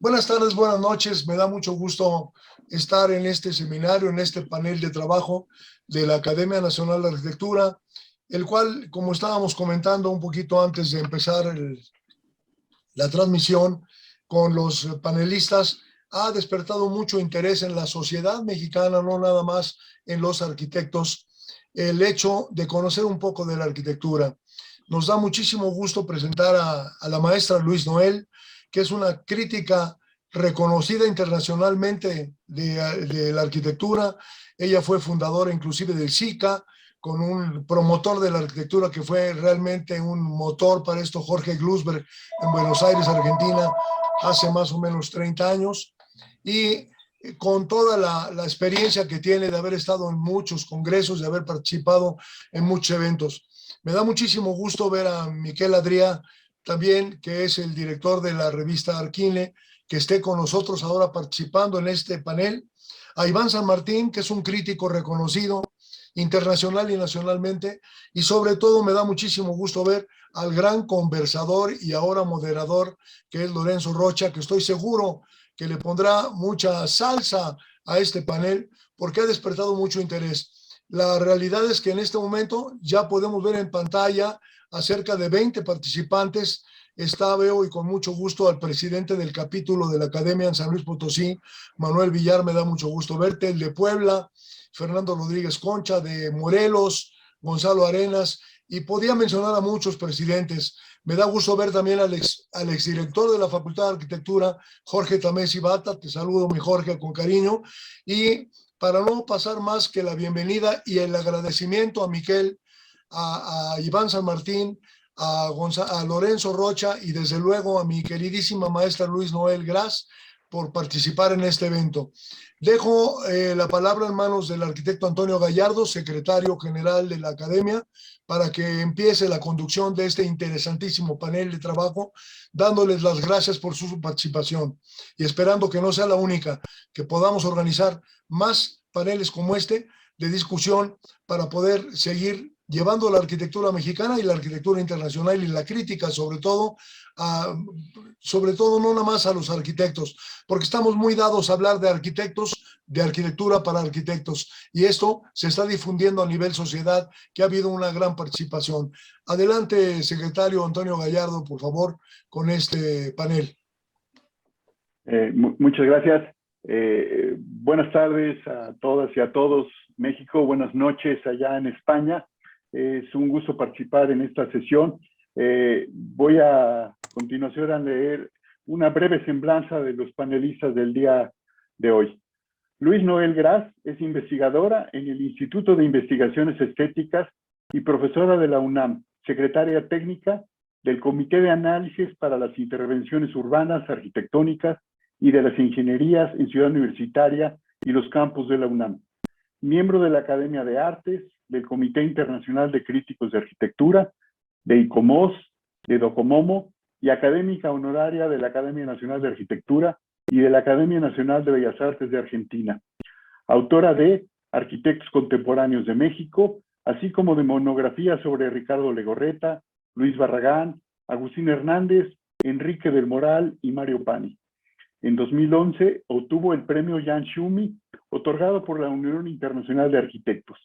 Buenas tardes, buenas noches. Me da mucho gusto estar en este seminario, en este panel de trabajo de la Academia Nacional de Arquitectura, el cual, como estábamos comentando un poquito antes de empezar la transmisión con los panelistas, ha despertado mucho interés en la sociedad mexicana, no nada más en los arquitectos, el hecho de conocer un poco de la arquitectura. Nos da muchísimo gusto presentar a la maestra Luis Noel, que es una crítica reconocida internacionalmente de la arquitectura. Ella fue fundadora inclusive del SICA, con un promotor de la arquitectura que fue realmente un motor para esto, Jorge Glusberg, en Buenos Aires, Argentina, hace más o menos 30 años. Y con toda la experiencia que tiene de haber estado en muchos congresos, de haber participado en muchos eventos. Me da muchísimo gusto ver a Miquel Adrià, también, que es el director de la revista Arquine, que esté con nosotros ahora participando en este panel. A Iván San Martín, que es un crítico reconocido internacional y nacionalmente, y sobre todo me da muchísimo gusto ver al gran conversador y ahora moderador, que es Lorenzo Rocha, que estoy seguro que le pondrá mucha salsa a este panel, porque ha despertado mucho interés. La realidad es que en este momento ya podemos ver en pantalla a cerca de 20 participantes. Veo y con mucho gusto al presidente del capítulo de la Academia en San Luis Potosí, Manuel Villar, me da mucho gusto verte, el de Puebla, Fernando Rodríguez Concha, de Morelos, Gonzalo Arenas, y podía mencionar a muchos presidentes. Me da gusto ver también al exdirector de la Facultad de Arquitectura, Jorge Tamés Bata. Te saludo, mi Jorge, con cariño. Y para no pasar más que la bienvenida y el agradecimiento a Miquel, a Iván San Martín, a Lorenzo Rocha y desde luego a mi queridísima maestra Luis Noel Gras por participar en este evento. Dejo la palabra en manos del arquitecto Antonio Gallardo, secretario general de la Academia, para que empiece la conducción de este interesantísimo panel de trabajo, dándoles las gracias por su participación y esperando que no sea la única, que podamos organizar más paneles como este de discusión para poder seguir llevando la arquitectura mexicana y la arquitectura internacional y la crítica sobre todo no nada más a los arquitectos, porque estamos muy dados a hablar de arquitectos, de arquitectura para arquitectos, y esto se está difundiendo a nivel sociedad, que ha habido una gran participación. Adelante, secretario Antonio Gallardo, por favor, con este panel. Muchas gracias. Buenas tardes a todas y a todos, México. Buenas noches allá en España. Es un gusto participar en esta sesión. Voy a continuación a leer una breve semblanza de los panelistas del día de hoy. Luis Noel Gras es investigadora en el Instituto de Investigaciones Estéticas y profesora de la UNAM, secretaria técnica del Comité de Análisis para las Intervenciones Urbanas, Arquitectónicas y de las Ingenierías en Ciudad Universitaria y los campus de la UNAM. Miembro de la Academia de Artes, del Comité Internacional de Críticos de Arquitectura, de ICOMOS, de DOCOMOMO y académica honoraria de la Academia Nacional de Arquitectura y de la Academia Nacional de Bellas Artes de Argentina. Autora de Arquitectos Contemporáneos de México, así como de monografías sobre Ricardo Legorreta, Luis Barragán, Agustín Hernández, Enrique del Moral y Mario Pani. En 2011 obtuvo el premio Jan Schumi, otorgado por la Unión Internacional de Arquitectos.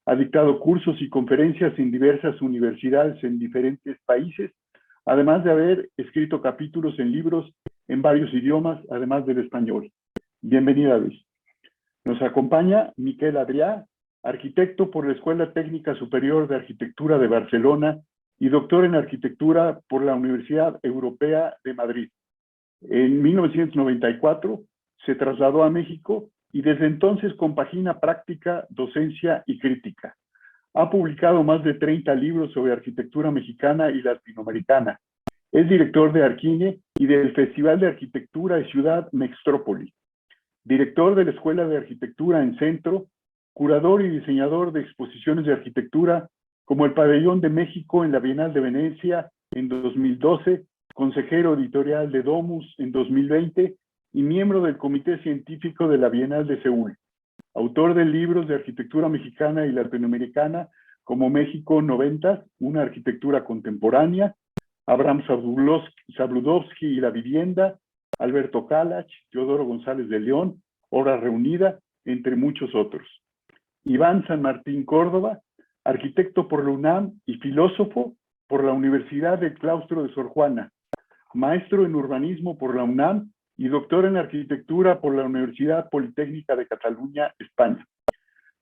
Ha dictado cursos y conferencias en diversas universidades en diferentes países, además de haber escrito capítulos en libros en varios idiomas, además del español. Bienvenida, Luis. Nos acompaña Miquel Adrià, arquitecto por la Escuela Técnica Superior de Arquitectura de Barcelona y doctor en arquitectura por la Universidad Europea de Madrid. En 1994 se trasladó a México y desde entonces compagina práctica, docencia y crítica. Ha publicado más de 30 libros sobre arquitectura mexicana y latinoamericana. Es director de Arquine y del Festival de Arquitectura y Ciudad Mextrópoli. Director de la Escuela de Arquitectura en Centro, curador y diseñador de exposiciones de arquitectura como el Pabellón de México en la Bienal de Venecia en 2012, consejero editorial de Domus en 2020 y miembro del Comité Científico de la Bienal de Seúl. Autor de libros de arquitectura mexicana y latinoamericana como México 90, una arquitectura contemporánea, Abraham Zabludovsky y la vivienda, Alberto Calach, Teodoro González de León, Obra Reunida, entre muchos otros. Iván San Martín Córdoba, arquitecto por la UNAM y filósofo por la Universidad del Claustro de Sor Juana, maestro en urbanismo por la UNAM y doctor en arquitectura por la Universidad Politécnica de Cataluña, España.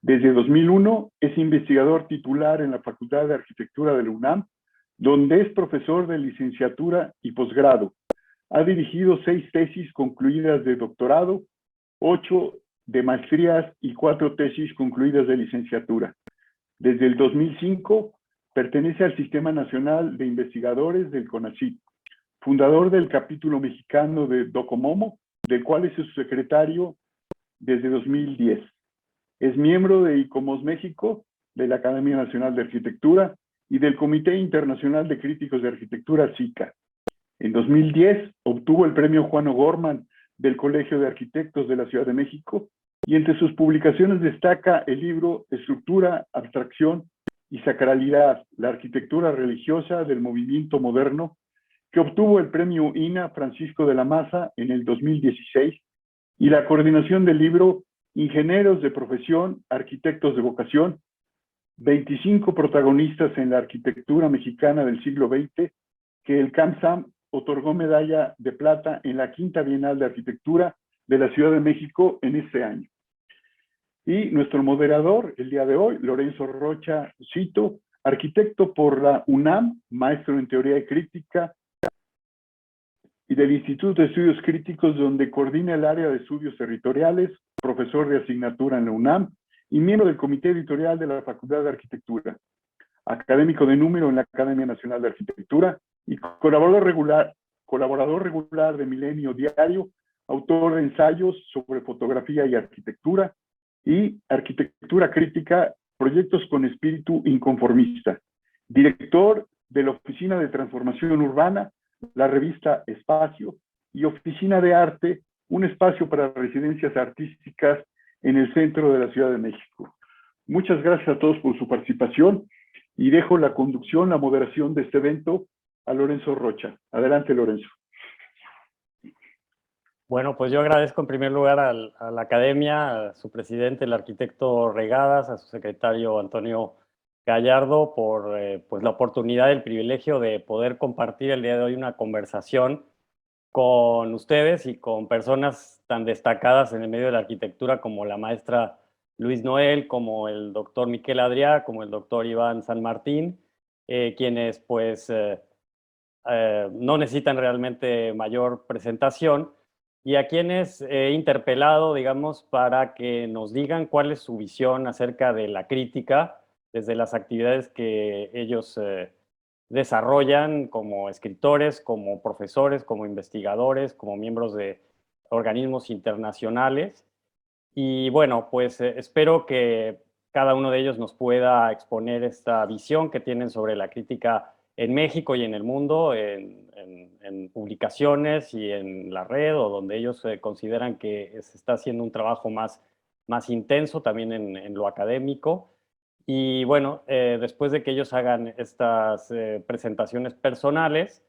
Desde 2001 es investigador titular en la Facultad de Arquitectura de la UNAM, donde es profesor de licenciatura y posgrado. Ha dirigido 6 tesis concluidas de doctorado, 8 de maestrías y 4 tesis concluidas de licenciatura. Desde el 2005 pertenece al Sistema Nacional de Investigadores del CONACYT, fundador del capítulo mexicano de Docomomo, del cual es su secretario desde 2010. Es miembro de ICOMOS México, de la Academia Nacional de Arquitectura y del Comité Internacional de Críticos de Arquitectura, SICA. En 2010 obtuvo el premio Juan O'Gorman del Colegio de Arquitectos de la Ciudad de México y entre sus publicaciones destaca el libro Estructura, Abstracción y Sacralidad, la arquitectura religiosa del movimiento moderno, que obtuvo el premio INA Francisco de la Maza en el 2016, y la coordinación del libro Ingenieros de Profesión, Arquitectos de Vocación, 25 protagonistas en la arquitectura mexicana del siglo XX, que el CAMSAM otorgó medalla de plata en la Quinta Bienal de Arquitectura de la Ciudad de México en este año. Y nuestro moderador el día de hoy, Lorenzo Rocha Cito, arquitecto por la UNAM, maestro en teoría y crítica, y del Instituto de Estudios Críticos, donde coordina el área de estudios territoriales, profesor de asignatura en la UNAM y miembro del comité editorial de la Facultad de Arquitectura, académico de número en la Academia Nacional de Arquitectura y colaborador regular de Milenio Diario, autor de ensayos sobre fotografía y arquitectura y arquitectura crítica, proyectos con espíritu inconformista, director de la Oficina de Transformación Urbana, la revista Espacio, y Oficina de Arte, un espacio para residencias artísticas en el centro de la Ciudad de México. Muchas gracias a todos por su participación y dejo la conducción, la moderación de este evento a Lorenzo Rocha. Adelante, Lorenzo. Bueno, pues yo agradezco en primer lugar a la Academia, a su presidente, el arquitecto Regadas, a su secretario Antonio Gallardo, por pues la oportunidad, el privilegio de poder compartir el día de hoy una conversación con ustedes y con personas tan destacadas en el medio de la arquitectura como la maestra Luis Noel, como el doctor Miquel Adrià, como el doctor Iván San Martín, quienes pues no necesitan realmente mayor presentación, y a quienes he interpelado, digamos, para que nos digan cuál es su visión acerca de la crítica desde las actividades que ellos desarrollan como escritores, como profesores, como investigadores, como miembros de organismos internacionales. Y bueno, pues espero que cada uno de ellos nos pueda exponer esta visión que tienen sobre la crítica en México y en el mundo, en publicaciones y en la red, o donde ellos consideran que se está haciendo un trabajo más intenso también en lo académico. Y bueno, después de que ellos hagan estas presentaciones personales,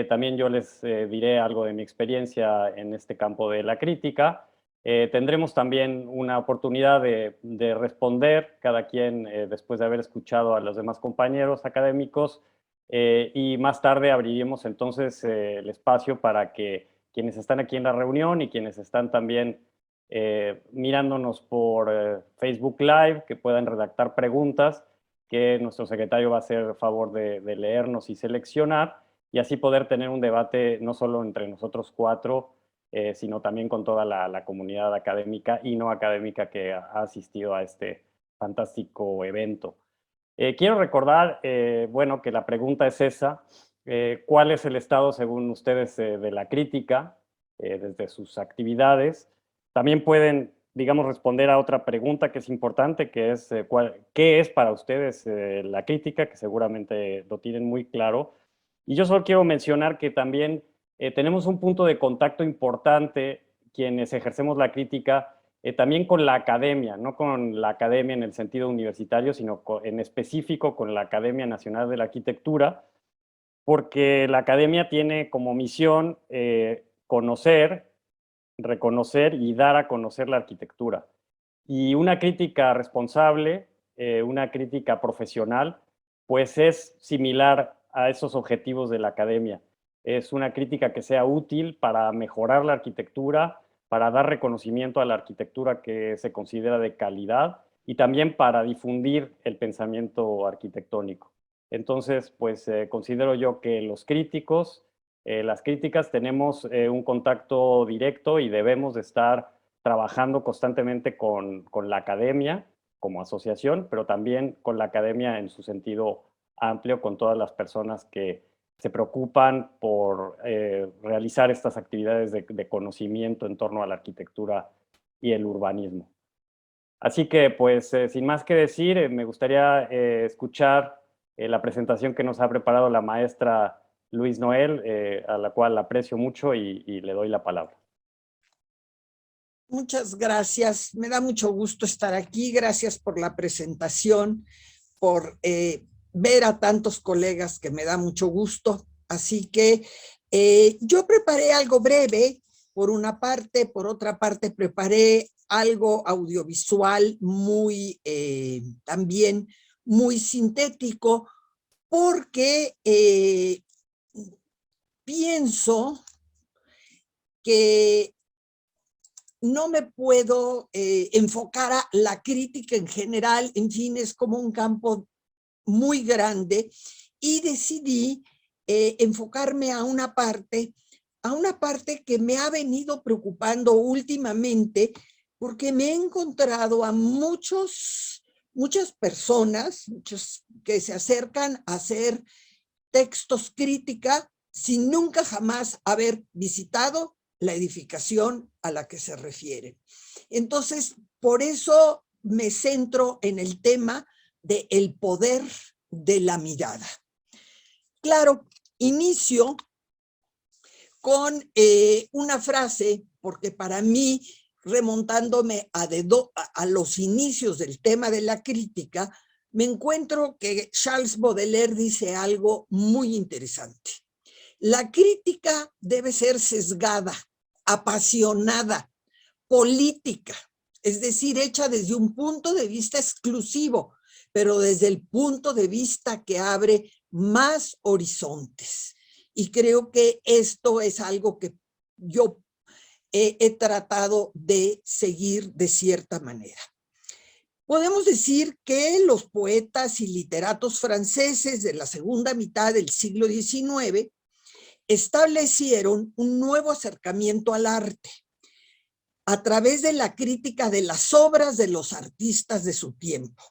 también yo les diré algo de mi experiencia en este campo de la crítica. Tendremos también una oportunidad de responder, cada quien después de haber escuchado a los demás compañeros académicos, y más tarde abriremos entonces el espacio para que quienes están aquí en la reunión y quienes están también mirándonos por Facebook Live, que puedan redactar preguntas que nuestro secretario va a hacer favor de leernos y seleccionar, y así poder tener un debate no solo entre nosotros 4, sino también con toda la comunidad académica y no académica que ha asistido a este fantástico evento. Quiero recordar, bueno, que la pregunta es esa: ¿cuál es el estado, según ustedes, de la crítica desde sus actividades? También pueden, digamos, responder a otra pregunta que es importante, que es ¿qué es para ustedes la crítica? Que seguramente lo tienen muy claro. Y yo solo quiero mencionar que también tenemos un punto de contacto importante, quienes ejercemos la crítica, también con la academia, no con la academia en el sentido universitario, sino en específico con la Academia Nacional de la Arquitectura, porque la academia tiene como misión conocer, reconocer y dar a conocer la arquitectura. Y una crítica responsable, una crítica profesional, pues es similar a esos objetivos de la academia. Es una crítica que sea útil para mejorar la arquitectura, para dar reconocimiento a la arquitectura que se considera de calidad y también para difundir el pensamiento arquitectónico. Entonces, pues considero yo que los críticos, las críticas tenemos un contacto directo y debemos de estar trabajando constantemente con la academia como asociación, pero también con la academia en su sentido amplio, con todas las personas que se preocupan por realizar estas actividades de conocimiento en torno a la arquitectura y el urbanismo. Así que, pues, sin más que decir, me gustaría escuchar la presentación que nos ha preparado la maestra Luis Noel, a la cual aprecio mucho y le doy la palabra. Muchas gracias. Me da mucho gusto estar aquí. Gracias por la presentación, por ver a tantos colegas que me da mucho gusto. Así que yo preparé algo breve, por una parte. Por otra parte, preparé algo audiovisual muy, también muy sintético, porque pienso que no me puedo enfocar a la crítica en general. En fin, es como un campo muy grande y decidí enfocarme a una parte que me ha venido preocupando últimamente, porque me he encontrado a muchas personas, muchos que se acercan a hacer textos crítica sin nunca jamás haber visitado la edificación a la que se refiere. Entonces, por eso me centro en el tema del poder de la mirada. Claro, inicio con una frase, porque para mí, remontándome a los inicios del tema de la crítica, me encuentro que Charles Baudelaire dice algo muy interesante. La crítica debe ser sesgada, apasionada, política, es decir, hecha desde un punto de vista exclusivo, pero desde el punto de vista que abre más horizontes. Y creo que esto es algo que yo he tratado de seguir de cierta manera. Podemos decir que los poetas y literatos franceses de la segunda mitad del siglo XIX establecieron un nuevo acercamiento al arte a través de la crítica de las obras de los artistas de su tiempo.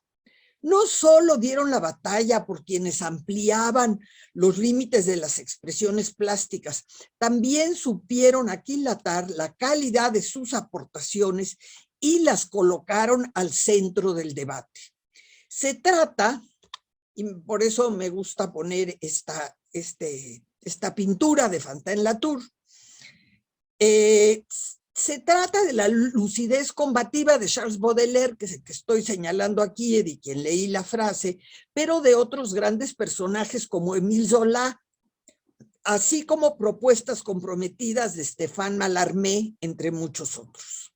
No solo dieron la batalla por quienes ampliaban los límites de las expresiones plásticas, también supieron aquilatar la calidad de sus aportaciones y las colocaron al centro del debate. Se trata, y por eso me gusta poner esta pintura de Fantin-Latour, se trata de la lucidez combativa de Charles Baudelaire, que estoy señalando aquí y de quien leí la frase, pero de otros grandes personajes como Émile Zola, así como propuestas comprometidas de Stéphane Mallarmé, entre muchos otros.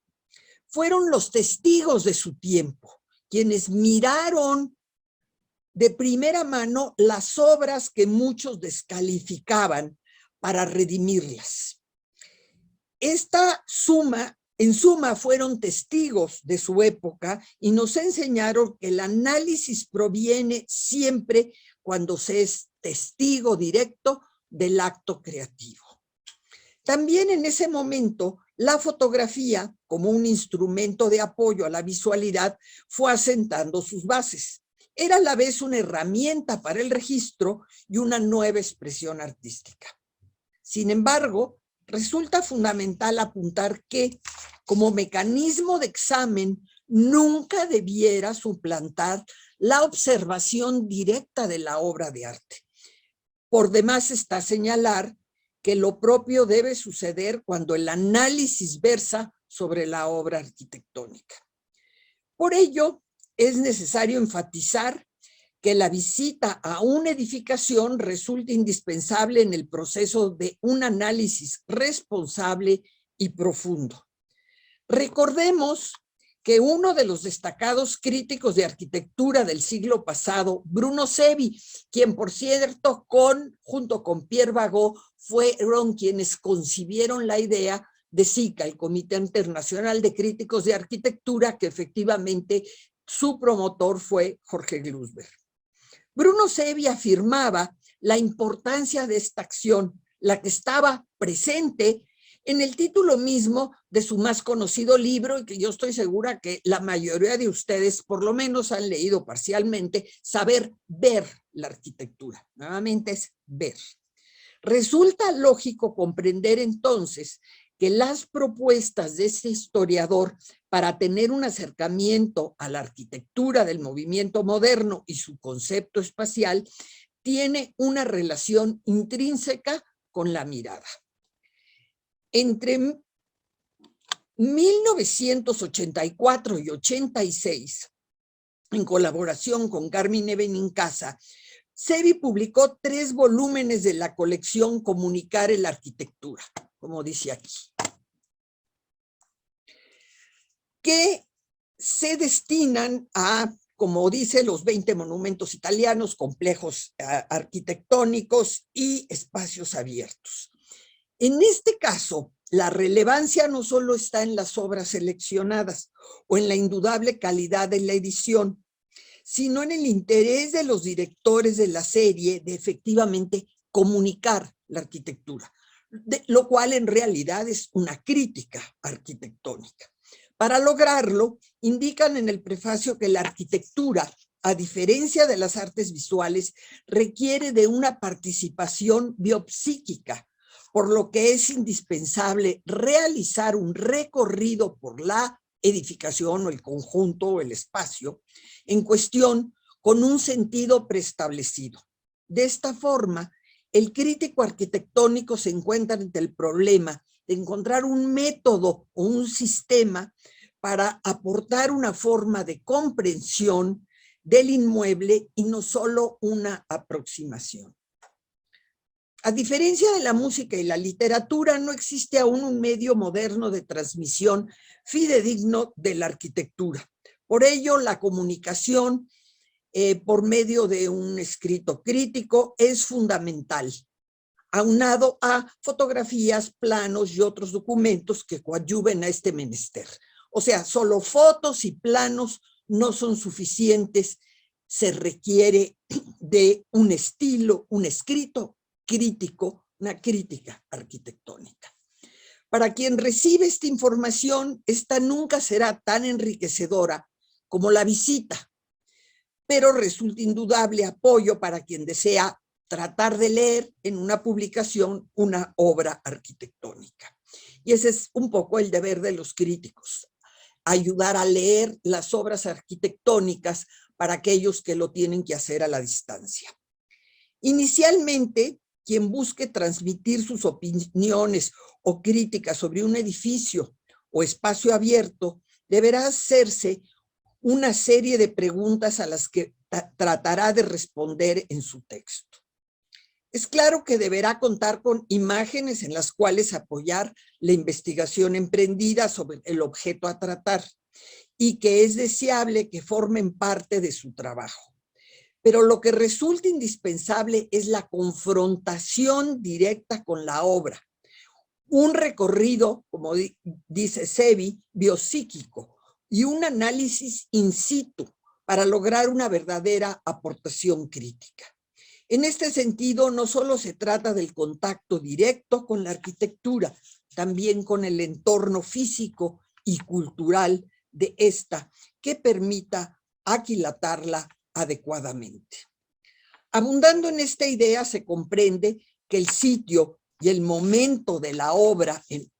Fueron los testigos de su tiempo, quienes miraron de primera mano las obras que muchos descalificaban para redimirlas. En suma, fueron testigos de su época y nos enseñaron que el análisis proviene siempre cuando se es testigo directo del acto creativo. También en ese momento, la fotografía, como un instrumento de apoyo a la visualidad, fue asentando sus bases. Era a la vez una herramienta para el registro y una nueva expresión artística. Sin embargo, resulta fundamental apuntar que, como mecanismo de examen, nunca debiera suplantar la observación directa de la obra de arte. Por demás está señalar que lo propio debe suceder cuando el análisis versa sobre la obra arquitectónica. Por ello, es necesario enfatizar que la visita a una edificación resulta indispensable en el proceso de un análisis responsable y profundo. Recordemos que uno de los destacados críticos de arquitectura del siglo pasado, Bruno Sevi, quien por cierto junto con Pierre Bagot fueron quienes concibieron la idea de CICA, el Comité Internacional de Críticos de Arquitectura, que efectivamente su promotor fue Jorge Glusberg. Bruno Sevi afirmaba la importancia de esta acción, la que estaba presente en el título mismo de su más conocido libro, y que yo estoy segura que la mayoría de ustedes por lo menos han leído parcialmente, Saber ver la arquitectura. Nuevamente es ver. Resulta lógico comprender entonces que las propuestas de este historiador para tener un acercamiento a la arquitectura del movimiento moderno y su concepto espacial tiene una relación intrínseca con la mirada. Entre 1984 y 86, en colaboración con Carmine Benincasa, Sevi publicó 3 volúmenes de la colección Comunicare la Arquitectura, como dice aquí, que se destinan a, como dice, los 20 monumentos italianos, complejos arquitectónicos y espacios abiertos. En este caso, la relevancia no solo está en las obras seleccionadas o en la indudable calidad de la edición, sino en el interés de los directores de la serie de efectivamente comunicar la arquitectura, lo cual en realidad es una crítica arquitectónica. Para lograrlo, indican en el prefacio que la arquitectura, a diferencia de las artes visuales, requiere de una participación biopsíquica, por lo que es indispensable realizar un recorrido por la edificación o el conjunto o el espacio en cuestión con un sentido preestablecido. De esta forma, el crítico arquitectónico se encuentra ante el problema de encontrar un método o un sistema para aportar una forma de comprensión del inmueble y no solo una aproximación. A diferencia de la música y la literatura, no existe aún un medio moderno de transmisión fidedigno de la arquitectura. Por ello, la comunicación por medio de un escrito crítico es fundamental, aunado a fotografías, planos y otros documentos que coadyuven a este menester. O sea, solo fotos y planos no son suficientes, se requiere de un estilo, un escrito crítico, una crítica arquitectónica. Para quien recibe esta información, esta nunca será tan enriquecedora como la visita, pero resulta indudable apoyo para quien desea tratar de leer en una publicación una obra arquitectónica. Y ese es un poco el deber de los críticos, ayudar a leer las obras arquitectónicas para aquellos que lo tienen que hacer a la distancia. Inicialmente, quien busque transmitir sus opiniones o críticas sobre un edificio o espacio abierto deberá hacerse una serie de preguntas a las que tratará de responder en su texto. Es claro que deberá contar con imágenes en las cuales apoyar la investigación emprendida sobre el objeto a tratar y que es deseable que formen parte de su trabajo. Pero lo que resulta indispensable es la confrontación directa con la obra. Un recorrido, como dice Sevi, biopsíquico y un análisis in situ para lograr una verdadera aportación crítica. En este sentido, no solo se trata del contacto directo con la arquitectura, también con el entorno físico y cultural de esta, que permita aquilatarla adecuadamente. Abundando en esta idea, se comprende que el sitio y el momento de la obra, el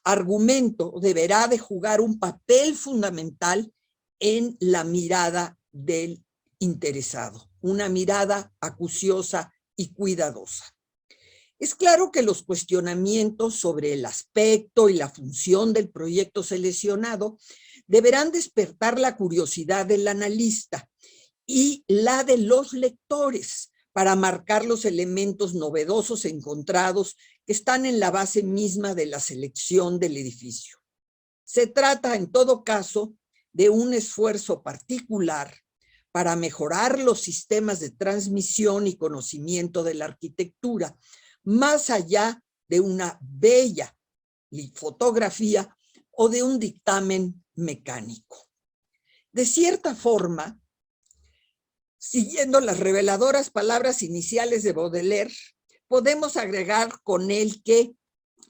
argumento, deberá de jugar un papel fundamental en la mirada del interesado, una mirada acuciosa y cuidadosa. Es claro que los cuestionamientos sobre el aspecto y la función del proyecto seleccionado deberán despertar la curiosidad del analista y la de los lectores, para marcar los elementos novedosos encontrados que están en la base misma de la selección del edificio. Se trata, en todo caso, de un esfuerzo particular para mejorar los sistemas de transmisión y conocimiento de la arquitectura, más allá de una bella fotografía o de un dictamen mecánico. De cierta forma, siguiendo las reveladoras palabras iniciales de Baudelaire, podemos agregar con él que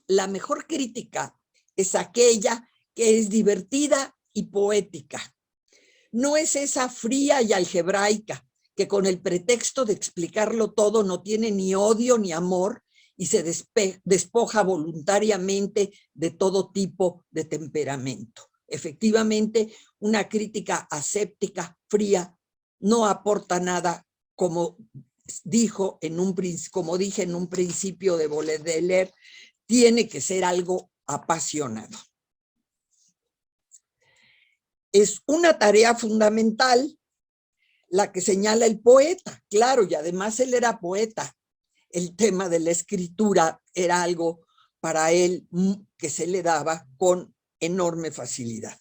la mejor crítica es aquella que es divertida y poética. No es esa fría y algebraica que con el pretexto de explicarlo todo no tiene ni odio ni amor y se despoja voluntariamente de todo tipo de temperamento. Efectivamente, una crítica aséptica, fría, no aporta nada, como dije en un principio de Baudelaire, tiene que ser algo apasionado. Es una tarea fundamental la que señala el poeta, claro, y además él era poeta. El tema de la escritura era algo para él que se le daba con enorme facilidad.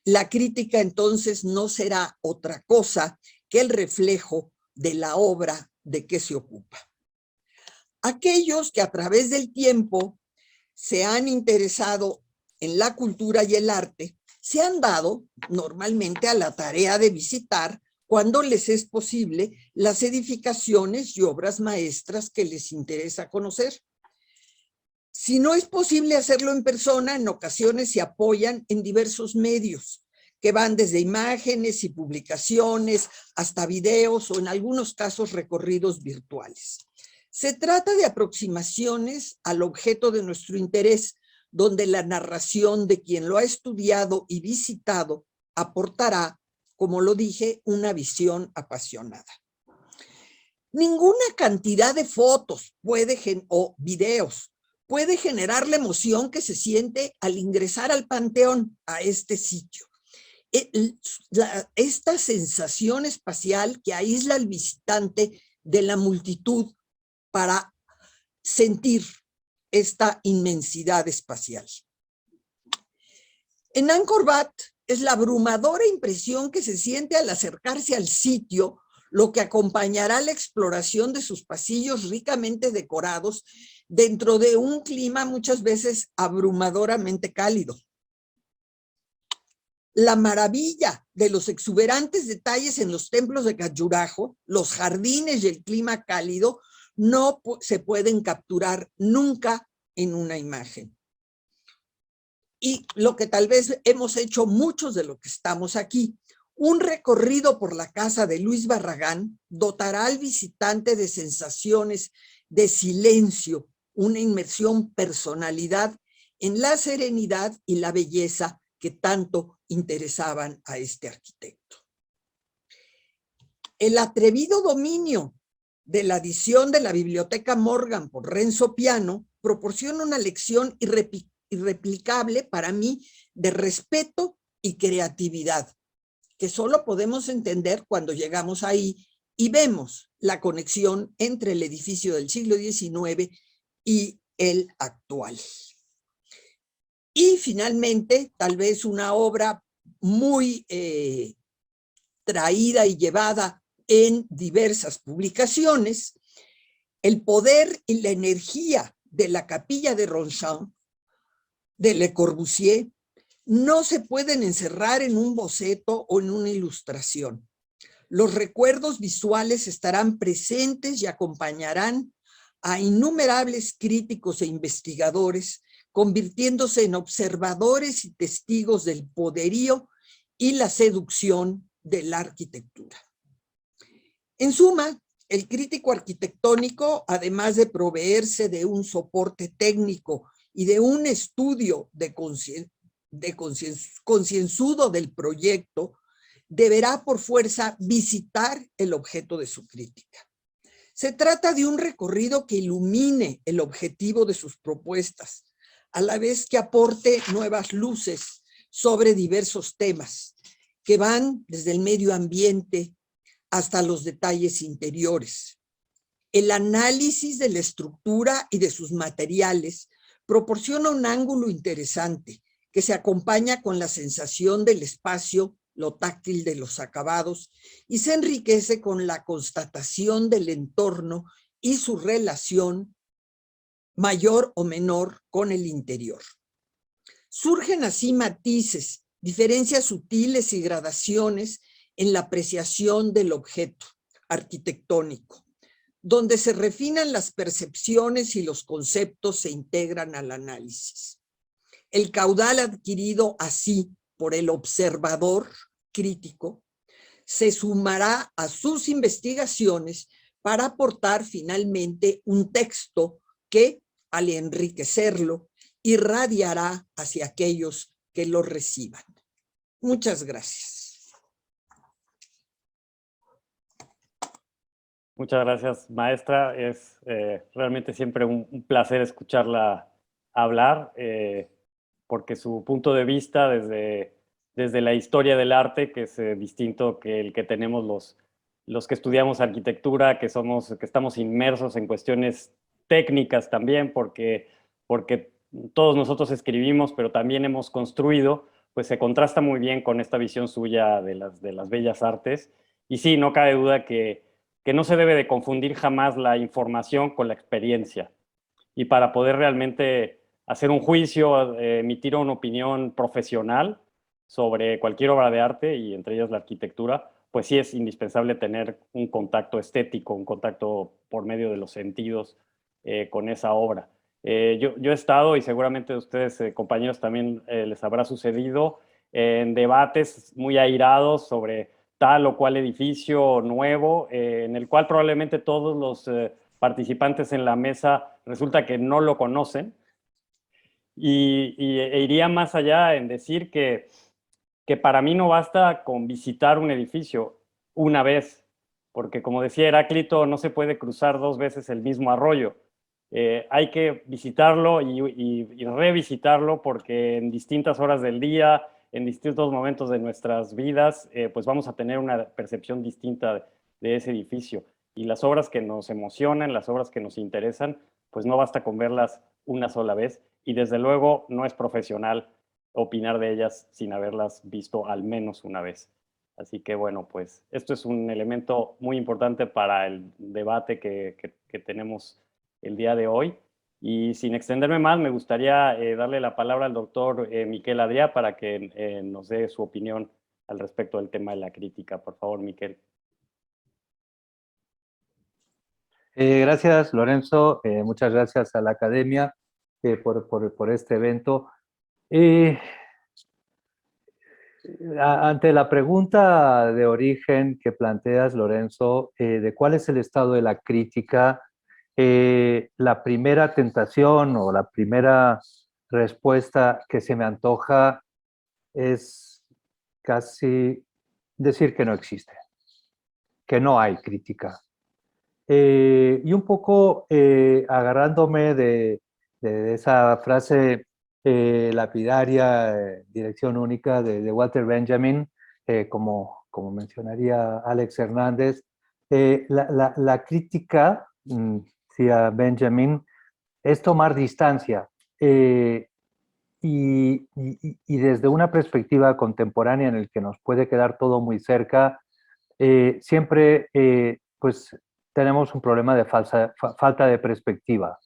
La crítica entonces no será otra cosa que el reflejo de la obra de que se ocupa. Aquellos que a través del tiempo se han interesado en la cultura y el arte se han dado normalmente a la tarea de visitar, cuando les es posible, las edificaciones y obras maestras que les interesa conocer. Si no es posible hacerlo en persona, en ocasiones se apoyan en diversos medios, que van desde imágenes y publicaciones hasta videos o en algunos casos recorridos virtuales. Se trata de aproximaciones al objeto de nuestro interés, donde la narración de quien lo ha estudiado y visitado aportará, como lo dije, una visión apasionada. Ninguna cantidad de fotos o videos puede generar la emoción que se siente al ingresar al Panteón, a este sitio. Esta sensación espacial que aísla al visitante de la multitud para sentir esta inmensidad espacial. En Angkor Wat es la abrumadora impresión que se siente al acercarse al sitio, lo que acompañará la exploración de sus pasillos ricamente decorados dentro de un clima muchas veces abrumadoramente cálido. La maravilla de los exuberantes detalles en los templos de Khajuraho, los jardines y el clima cálido no se pueden capturar nunca en una imagen. Y lo que tal vez hemos hecho muchos de los que estamos aquí, un recorrido por la casa de Luis Barragán dotará al visitante de sensaciones de silencio, una inmersión personalidad en la serenidad y la belleza que tanto interesaban a este arquitecto. El atrevido dominio de la edición de la Biblioteca Morgan por Renzo Piano proporciona una lección irreplicable para mí de respeto y creatividad, que solo podemos entender cuando llegamos ahí y vemos la conexión entre el edificio del siglo XIX y el actual. Y finalmente, tal vez una obra muy traída y llevada en diversas publicaciones, el poder y la energía de la capilla de Ronchamp, de Le Corbusier, no se pueden encerrar en un boceto o en una ilustración. Los recuerdos visuales estarán presentes y acompañarán a innumerables críticos e investigadores, convirtiéndose en observadores y testigos del poderío y la seducción de la arquitectura. En suma, el crítico arquitectónico, además de proveerse de un soporte técnico y de un estudio concienzudo del proyecto, deberá por fuerza visitar el objeto de su crítica. Se trata de un recorrido que ilumine el objetivo de sus propuestas, a la vez que aporte nuevas luces sobre diversos temas que van desde el medio ambiente hasta los detalles interiores. El análisis de la estructura y de sus materiales proporciona un ángulo interesante que se acompaña con la sensación del espacio, lo táctil de los acabados, y se enriquece con la constatación del entorno y su relación mayor o menor con el interior. Surgen así matices, diferencias sutiles y gradaciones en la apreciación del objeto arquitectónico, donde se refinan las percepciones y los conceptos se integran al análisis. El caudal adquirido así por el observador crítico se sumará a sus investigaciones para aportar finalmente un texto que, al enriquecerlo, irradiará hacia aquellos que lo reciban. Muchas gracias. Muchas gracias, maestra. Es realmente siempre un placer escucharla hablar, porque su punto de vista desde la historia del arte, que es distinto que el que tenemos los que estudiamos arquitectura, que estamos inmersos en cuestiones técnicas también, porque todos nosotros escribimos, pero también hemos construido, pues se contrasta muy bien con esta visión suya de las bellas artes. Y sí, no cabe duda que no se debe de confundir jamás la información con la experiencia. Y para poder realmente hacer un juicio, emitir una opinión profesional sobre cualquier obra de arte, y entre ellas la arquitectura, pues sí es indispensable tener un contacto estético, un contacto por medio de los sentidos con esa obra. Yo he estado, y seguramente a ustedes, compañeros, también les habrá sucedido, en debates muy airados sobre tal o cual edificio nuevo, en el cual probablemente todos los participantes en la mesa resulta que no lo conocen, e iría más allá en decir que para mí no basta con visitar un edificio una vez, porque como decía Heráclito, no se puede cruzar dos veces el mismo arroyo. Hay que visitarlo y revisitarlo, porque en distintas horas del día, en distintos momentos de nuestras vidas, pues vamos a tener una percepción distinta de ese edificio. Y las obras que nos emocionan, las obras que nos interesan, pues no basta con verlas una sola vez, y desde luego no es profesional opinar de ellas sin haberlas visto al menos una vez. Así que bueno, pues esto es un elemento muy importante para el debate que tenemos el día de hoy. Y sin extenderme más, me gustaría darle la palabra al doctor Miquel Adrià para que nos dé su opinión al respecto del tema de la crítica. Por favor, Miquel. Gracias, Lorenzo. Muchas gracias a la Academia por este evento. Ante la pregunta de origen que planteas, Lorenzo, de cuál es el estado de la crítica, la primera tentación o la primera respuesta que se me antoja es casi decir que no existe, que no hay crítica. Y un poco agarrándome de esa frase lapidaria, dirección única de Walter Benjamin, como mencionaría Alex Hernández, la crítica, decía Benjamin, es tomar distancia, y desde una perspectiva contemporánea en el que nos puede quedar todo muy cerca, siempre pues tenemos un problema de falta de perspectiva.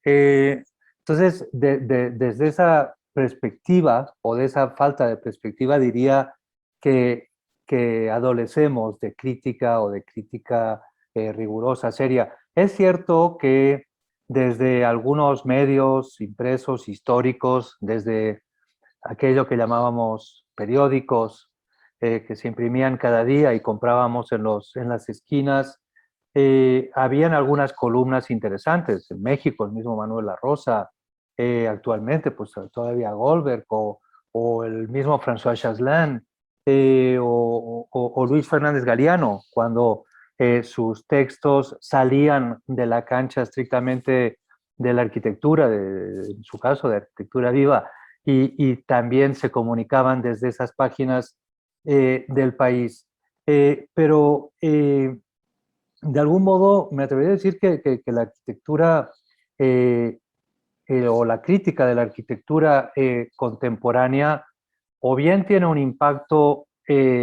Entonces, desde esa perspectiva o de esa falta de perspectiva, diría que adolecemos de crítica o de crítica rigurosa, seria. Es cierto que desde algunos medios impresos históricos, desde aquello que llamábamos periódicos, que se imprimían cada día y comprábamos en las esquinas, habían algunas columnas interesantes. En México, el mismo Manuel La Rosa, actualmente pues todavía Goldberg, o el mismo François Chasselin, o Luis Fernández Galiano, cuando sus textos salían de la cancha estrictamente de la arquitectura, en su caso de arquitectura viva, y también se comunicaban desde esas páginas del país. pero de algún modo me atrevería a decir que la arquitectura o la crítica de la arquitectura contemporánea o bien tiene un impacto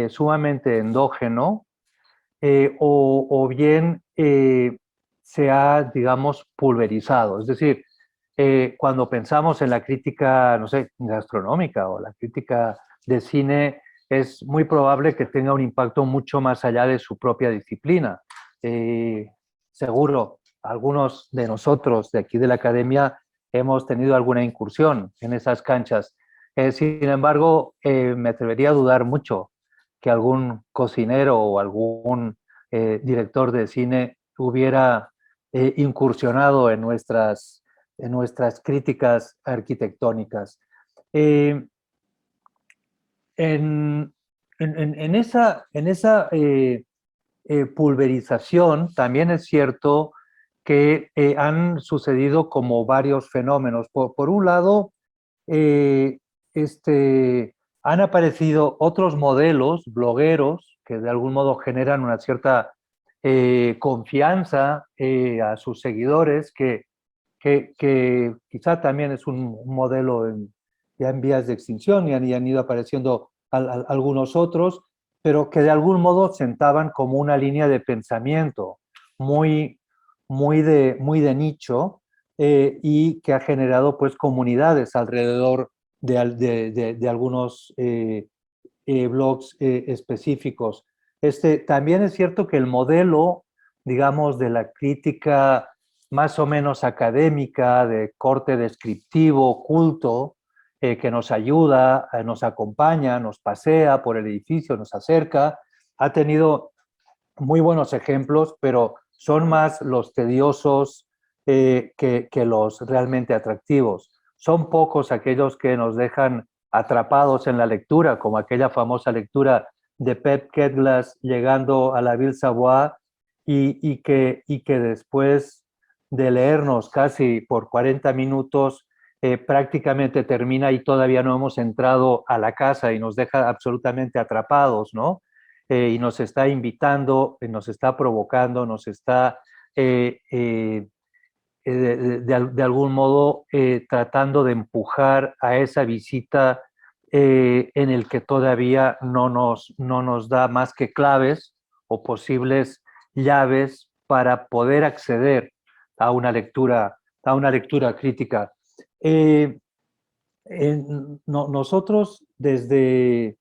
sumamente endógeno o bien se ha, digamos, pulverizado. Es decir, cuando pensamos en la crítica, no sé, gastronómica o la crítica de cine, es muy probable que tenga un impacto mucho más allá de su propia disciplina. Seguro, algunos de nosotros de aquí de la academia hemos tenido alguna incursión en esas canchas. Sin embargo, me atrevería a dudar mucho que algún cocinero o algún director de cine hubiera incursionado en nuestras críticas arquitectónicas. En esa pulverización también es cierto que han sucedido como varios fenómenos. Por un lado, han aparecido otros modelos blogueros que de algún modo generan una cierta confianza a sus seguidores, que quizá también es un modelo ya en vías de extinción y han ido apareciendo algunos otros, pero que de algún modo sentaban como una línea de pensamiento muy de nicho y que ha generado pues comunidades alrededor de algunos blogs específicos. También es cierto que el modelo, digamos, de la crítica más o menos académica, de corte descriptivo, culto, que nos ayuda, nos acompaña, nos pasea por el edificio, nos acerca, ha tenido muy buenos ejemplos, pero son más los tediosos que los realmente atractivos. Son pocos aquellos que nos dejan atrapados en la lectura, como aquella famosa lectura de Pep Ketglas llegando a la Ville Savoye y que después de leernos casi por 40 minutos prácticamente termina y todavía no hemos entrado a la casa y nos deja absolutamente atrapados, ¿no? Y nos está invitando, nos está provocando, nos está de algún modo tratando de empujar a esa visita en el que todavía no nos da más que claves o posibles llaves para poder acceder a una lectura crítica. Nosotros desde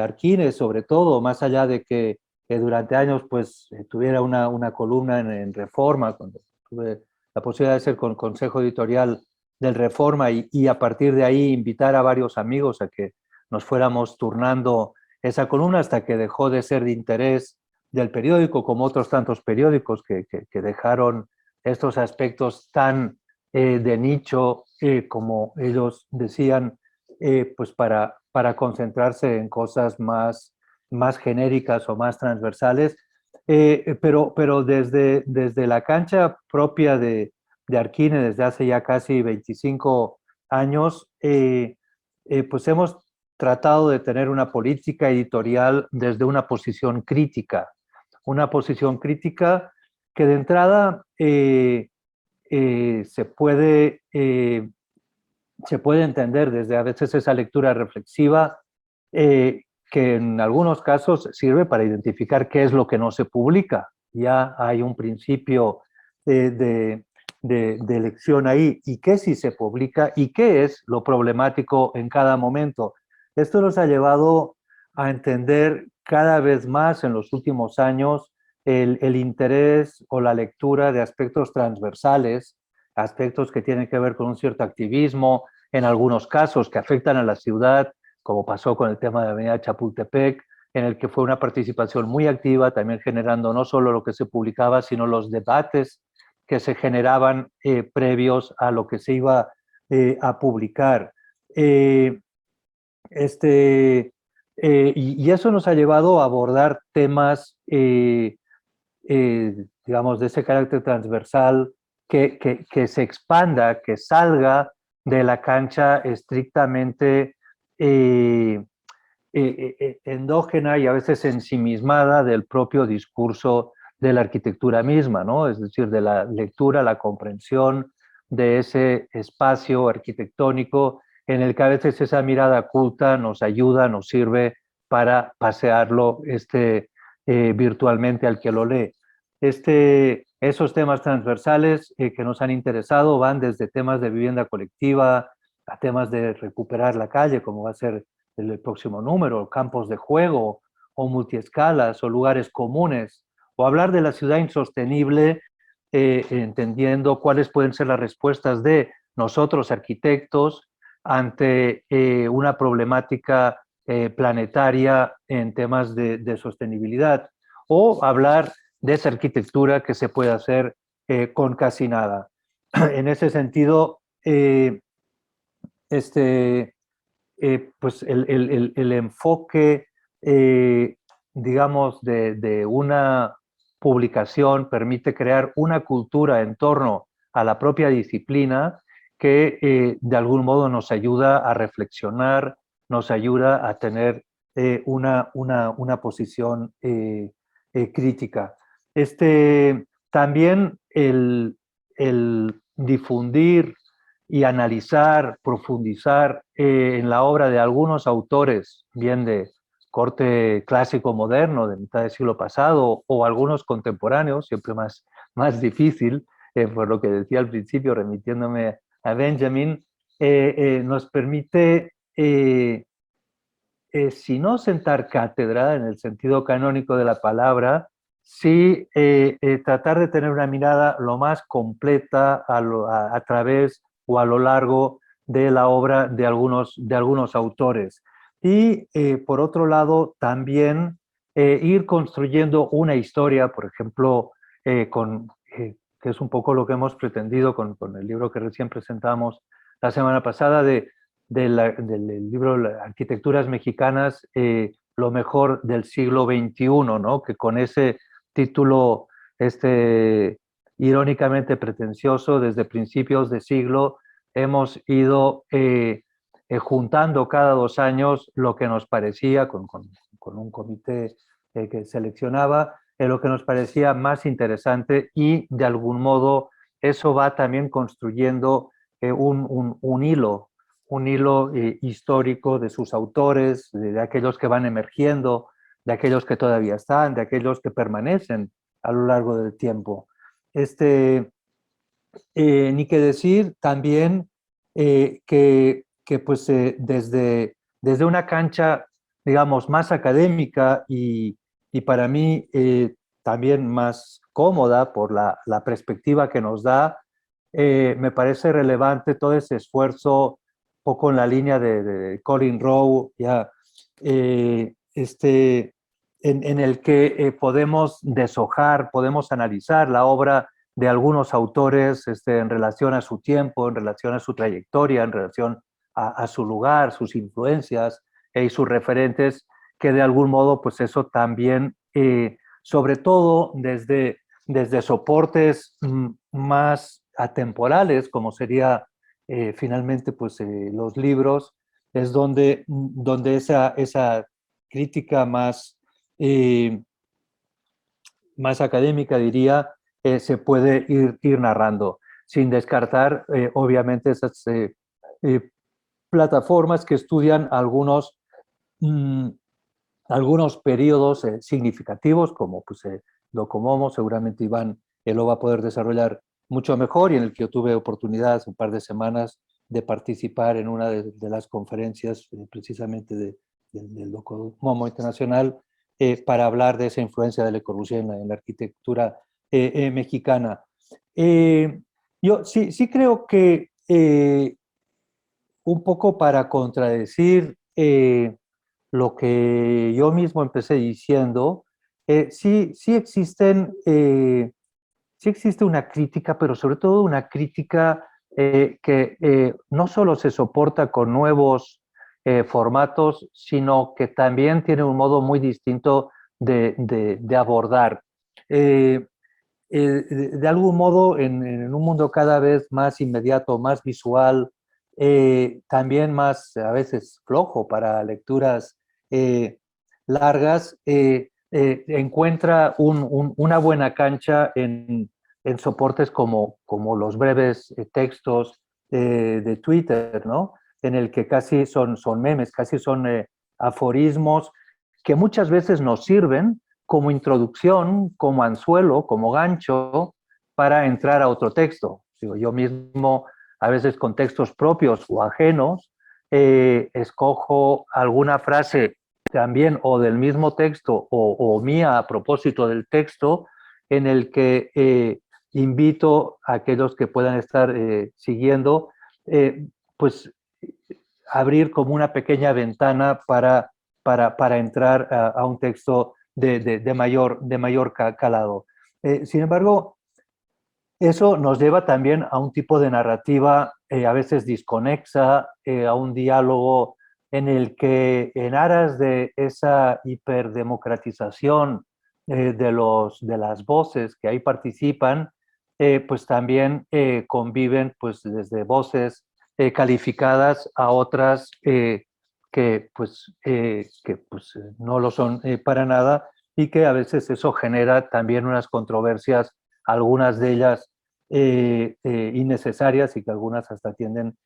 Arquines, sobre todo, más allá de que durante años pues tuviera una columna en Reforma, cuando tuve la posibilidad de ser con consejo editorial del Reforma y a partir de ahí invitar a varios amigos a que nos fuéramos turnando esa columna hasta que dejó de ser de interés del periódico, como otros tantos periódicos que dejaron estos aspectos tan de nicho, como ellos decían, pues para concentrarse en cosas más genéricas o más transversales, pero desde la cancha propia de Arquine, desde hace ya casi 25 años, pues hemos tratado de tener una política editorial desde una posición crítica que de entrada se puede entender desde a veces esa lectura reflexiva que en algunos casos sirve para identificar qué es lo que no se publica. Ya hay un principio de elección ahí y qué sí se publica y qué es lo problemático en cada momento. Esto nos ha llevado a entender cada vez más en los últimos años el interés o la lectura de aspectos transversales, aspectos que tienen que ver con un cierto activismo, en algunos casos que afectan a la ciudad, como pasó con el tema de la avenida Chapultepec, en el que fue una participación muy activa, también generando no solo lo que se publicaba, sino los debates que se generaban previos a lo que se iba a publicar. Y eso nos ha llevado a abordar temas, digamos, de ese carácter transversal, que se expanda, que salga de la cancha estrictamente endógena y a veces ensimismada del propio discurso de la arquitectura misma, ¿no? Es decir, de la lectura, la comprensión de ese espacio arquitectónico en el que a veces esa mirada culta nos ayuda, nos sirve para pasearlo virtualmente al que lo lee. Esos temas transversales que nos han interesado van desde temas de vivienda colectiva a temas de recuperar la calle, como va a ser el próximo número, campos de juego o multiescalas o lugares comunes, o hablar de la ciudad insostenible, entendiendo cuáles pueden ser las respuestas de nosotros, arquitectos, ante una problemática planetaria en temas de sostenibilidad, o hablar de esa arquitectura que se puede hacer con casi nada. En ese sentido, pues el enfoque, digamos, de una publicación permite crear una cultura en torno a la propia disciplina que de algún modo nos ayuda a reflexionar, nos ayuda a tener una posición crítica. También el difundir y analizar, profundizar en la obra de algunos autores, bien de corte clásico moderno, de mitad del siglo pasado, o algunos contemporáneos, siempre más difícil, por lo que decía al principio, remitiéndome a Benjamin, nos permite, si no sentar cátedra en el sentido canónico de la palabra, sí tratar de tener una mirada lo más completa a través o a lo largo de la obra de algunos autores. Y por otro lado, también ir construyendo una historia, por ejemplo, que es un poco lo que hemos pretendido con el libro que recién presentamos la semana pasada del libro Arquitecturas Mexicanas, lo mejor del siglo XXI, ¿no? Que con ese título irónicamente pretencioso, desde principios de siglo, hemos ido juntando cada 2 años lo que nos parecía, con un comité que seleccionaba, lo que nos parecía más interesante, y de algún modo eso va también construyendo un hilo histórico de sus autores, de aquellos que van emergiendo, de aquellos que todavía están, de aquellos que permanecen a lo largo del tiempo. Ni que decir también que pues, desde una cancha, digamos, más académica y para mí también más cómoda por la perspectiva que nos da, me parece relevante todo ese esfuerzo, poco en la línea de Colin Rowe, ya, en el que podemos deshojar, podemos analizar la obra de algunos autores en relación a su tiempo, en relación a su trayectoria, en relación a su lugar, sus influencias y sus referentes, que de algún modo, pues eso también, sobre todo desde soportes más atemporales, como sería finalmente pues, los libros, es donde esa crítica más académica, diría, se puede ir narrando, sin descartar, obviamente, esas plataformas que estudian algunos periodos significativos, como pues, Docomomo, seguramente Iván lo va a poder desarrollar mucho mejor, y en el que yo tuve oportunidad hace un par de semanas de participar en una de las conferencias precisamente del Docomomo Internacional, para hablar de esa influencia de Le Corbusier en la arquitectura mexicana. Yo sí creo que un poco para contradecir lo que yo mismo empecé diciendo, sí existe una crítica, pero sobre todo una crítica que no solo se soporta con nuevos formatos, sino que también tiene un modo muy distinto de abordar. De algún modo, en un mundo cada vez más inmediato, más visual, también más a veces flojo para lecturas largas, encuentra una buena cancha en soportes como los breves textos de Twitter, ¿no? En el que casi son memes, casi son aforismos que muchas veces nos sirven como introducción, como anzuelo, como gancho para entrar a otro texto. Digo, yo mismo, a veces con textos propios o ajenos, escojo alguna frase también o del mismo texto o mía a propósito del texto, en el que invito a aquellos que puedan estar siguiendo, pues abrir como una pequeña ventana para entrar a un texto de mayor calado. Sin embargo, eso nos lleva también a un tipo de narrativa a veces desconexa, a un diálogo en el que en aras de esa hiperdemocratización de las voces que ahí participan, pues también conviven pues desde voces calificadas a otras que no lo son para nada, y que a veces eso genera también unas controversias, algunas de ellas innecesarias, y que algunas hasta tienden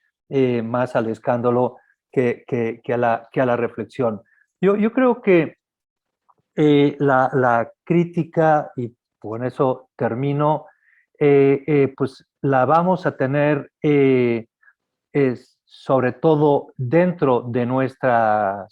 más al escándalo que a la reflexión. Yo creo que la crítica, y con eso termino, pues la vamos a tener sobre todo dentro de nuestro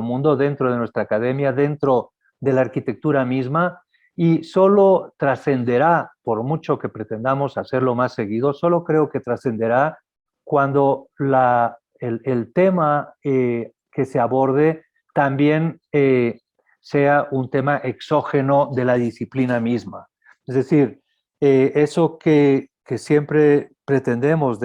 mundo, dentro de nuestra academia, dentro de la arquitectura misma, y solo trascenderá, por mucho que pretendamos hacerlo más seguido, solo creo que trascenderá cuando el tema que se aborde también sea un tema exógeno de la disciplina misma. Es decir, eso que siempre pretendemos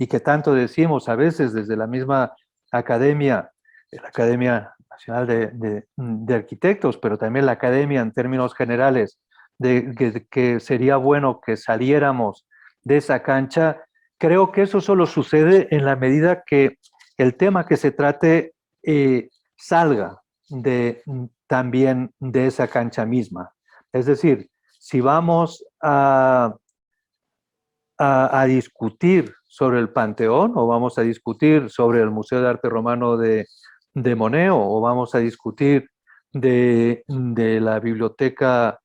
y que tanto decimos a veces desde la misma academia, la Academia Nacional de Arquitectos, pero también la academia en términos generales, de que sería bueno que saliéramos de esa cancha. Creo que eso solo sucede en la medida que el tema que se trate salga también de esa cancha misma. Es decir, si vamos a discutir sobre el Panteón, o vamos a discutir sobre el Museo de Arte Romano de Monet, o vamos a discutir sobre la Biblioteca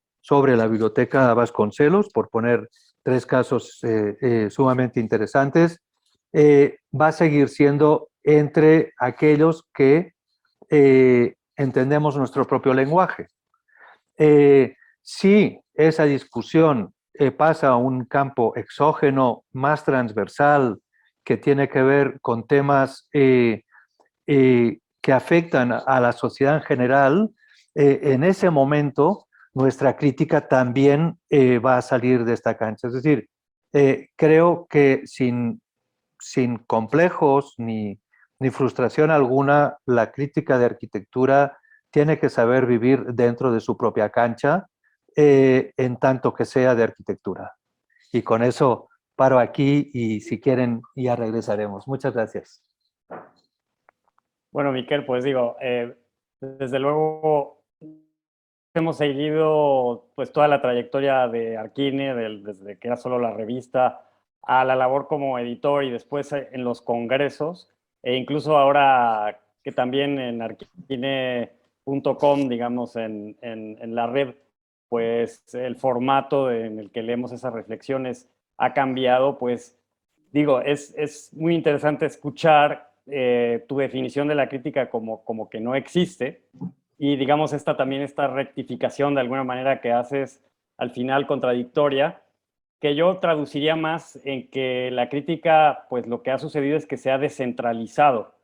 Vasconcelos, por poner tres casos sumamente interesantes, va a seguir siendo entre aquellos que entendemos nuestro propio lenguaje. Si esa discusión pasa a un campo exógeno, más transversal, que tiene que ver con temas que afectan a la sociedad en general, en ese momento nuestra crítica también va a salir de esta cancha. Es decir, creo que sin complejos ni frustración alguna, la crítica de arquitectura tiene que saber vivir dentro de su propia cancha, en tanto que sea de arquitectura. Y con eso paro aquí, y si quieren ya regresaremos. Muchas gracias. Bueno, Miquel, pues digo, desde luego hemos seguido pues toda la trayectoria de Arquine, desde que era solo la revista, a la labor como editor y después en los congresos, e incluso ahora que también en arquine.com, digamos, en la red, pues el formato en el que leemos esas reflexiones ha cambiado. Pues digo, es muy interesante escuchar tu definición de la crítica como que no existe, y digamos esta rectificación de alguna manera que haces al final contradictoria, que yo traduciría más en que la crítica, pues lo que ha sucedido es que se ha descentralizado.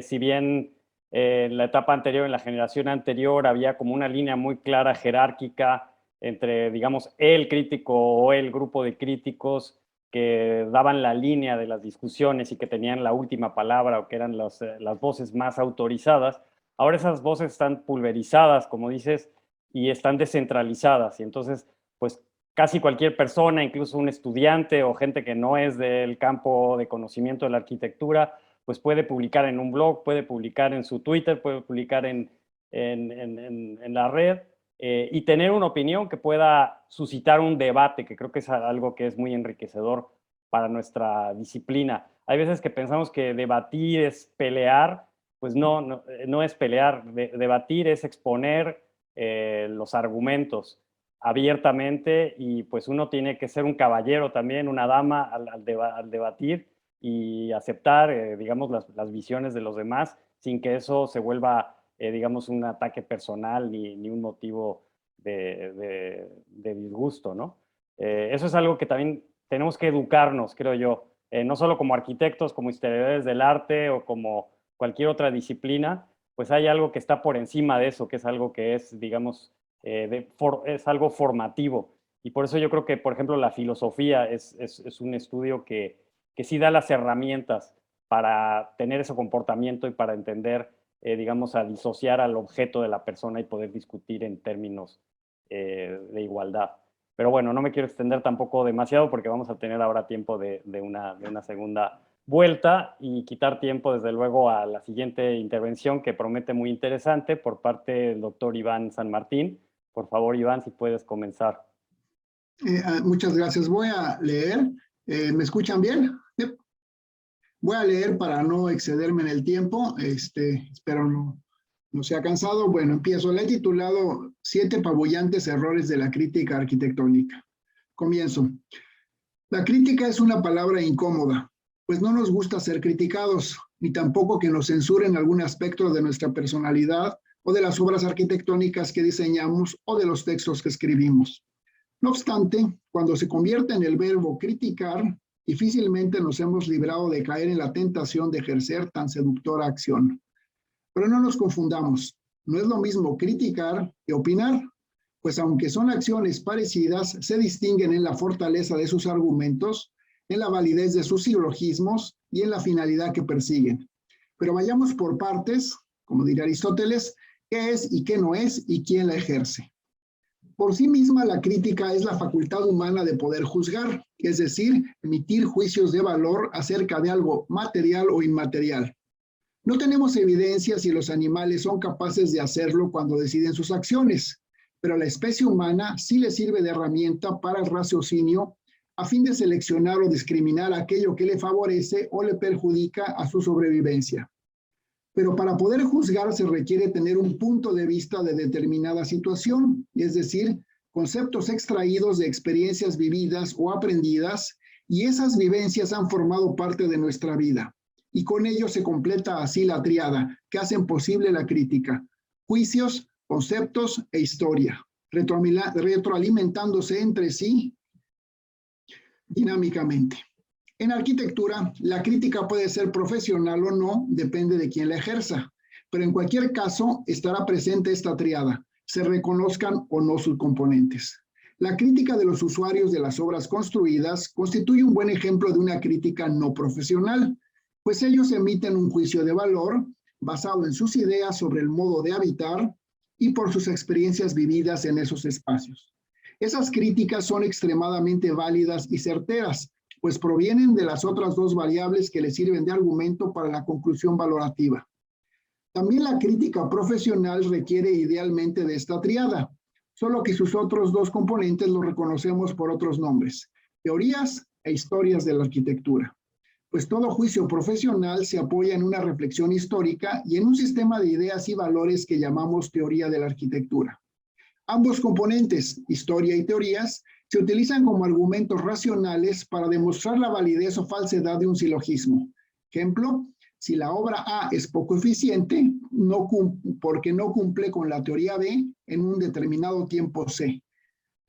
Si bien en la etapa anterior, en la generación anterior, había como una línea muy clara, jerárquica, entre, digamos, el crítico o el grupo de críticos que daban la línea de las discusiones y que tenían la última palabra, o que eran las voces más autorizadas. Ahora esas voces están pulverizadas, como dices, y están descentralizadas. Y entonces, pues casi cualquier persona, incluso un estudiante o gente que no es del campo de conocimiento de la arquitectura, pues puede publicar en un blog, puede publicar en su Twitter, puede publicar en la red, y tener una opinión que pueda suscitar un debate, que creo que es algo que es muy enriquecedor para nuestra disciplina. Hay veces que pensamos que debatir es pelear, pues no es pelear. Debatir es exponer los argumentos abiertamente, y pues uno tiene que ser un caballero también, una dama al debatir y aceptar, digamos, las visiones de los demás, sin que eso se vuelva, digamos, un ataque personal ni un motivo de disgusto, ¿no? Eso es algo que también tenemos que educarnos, creo yo, no solo como arquitectos, como historiadores del arte o como cualquier otra disciplina, pues hay algo que está por encima de eso, que es algo que es, digamos, es algo formativo. Y por eso yo creo que, por ejemplo, la filosofía es un estudio que sí da las herramientas para tener ese comportamiento y para entender, digamos, a disociar al objeto de la persona y poder discutir en términos de igualdad. Pero bueno, no me quiero extender tampoco demasiado porque vamos a tener ahora tiempo de una segunda vuelta, y quitar tiempo, desde luego, a la siguiente intervención, que promete muy interesante, por parte del doctor Iván San Martín. Por favor, Iván, si puedes comenzar. Muchas gracias. Voy a leer. ¿Me escuchan bien? Yep. Voy a leer para no excederme en el tiempo. Espero no sea cansado. Bueno, empiezo. Le he titulado 7 apabullantes errores de la crítica arquitectónica. Comienzo. La crítica es una palabra incómoda, pues no nos gusta ser criticados, ni tampoco que nos censuren algún aspecto de nuestra personalidad o de las obras arquitectónicas que diseñamos o de los textos que escribimos. No obstante, cuando se convierte en el verbo criticar, difícilmente nos hemos librado de caer en la tentación de ejercer tan seductora acción. Pero no nos confundamos, no es lo mismo criticar que opinar, pues aunque son acciones parecidas, se distinguen en la fortaleza de sus argumentos, en la validez de sus silogismos y en la finalidad que persiguen. Pero vayamos por partes, como diría Aristóteles, qué es y qué no es y quién la ejerce. Por sí misma, la crítica es la facultad humana de poder juzgar, es decir, emitir juicios de valor acerca de algo material o inmaterial. No tenemos evidencia si los animales son capaces de hacerlo cuando deciden sus acciones, pero a la especie humana sí le sirve de herramienta para el raciocinio a fin de seleccionar o discriminar aquello que le favorece o le perjudica a su sobrevivencia. Pero para poder juzgar se requiere tener un punto de vista de determinada situación, es decir, conceptos extraídos de experiencias vividas o aprendidas, y esas vivencias han formado parte de nuestra vida. Y con ello se completa así la tríada que hacen posible la crítica: juicios, conceptos e historia, retroalimentándose entre sí dinámicamente. En arquitectura, la crítica puede ser profesional o no, depende de quién la ejerza, pero en cualquier caso estará presente esta tríada, se reconozcan o no sus componentes. La crítica de los usuarios de las obras construidas constituye un buen ejemplo de una crítica no profesional, pues ellos emiten un juicio de valor basado en sus ideas sobre el modo de habitar y por sus experiencias vividas en esos espacios. Esas críticas son extremadamente válidas y certeras, pues provienen de las otras 2 variables que le sirven de argumento para la conclusión valorativa. También la crítica profesional requiere idealmente de esta triada, solo que sus otros 2 componentes los reconocemos por otros nombres: teorías e historias de la arquitectura. Pues todo juicio profesional se apoya en una reflexión histórica y en un sistema de ideas y valores que llamamos teoría de la arquitectura. Ambos componentes, historia y teorías, se utilizan como argumentos racionales para demostrar la validez o falsedad de un silogismo. Ejemplo, si la obra A es poco eficiente, porque no cumple con la teoría B en un determinado tiempo C.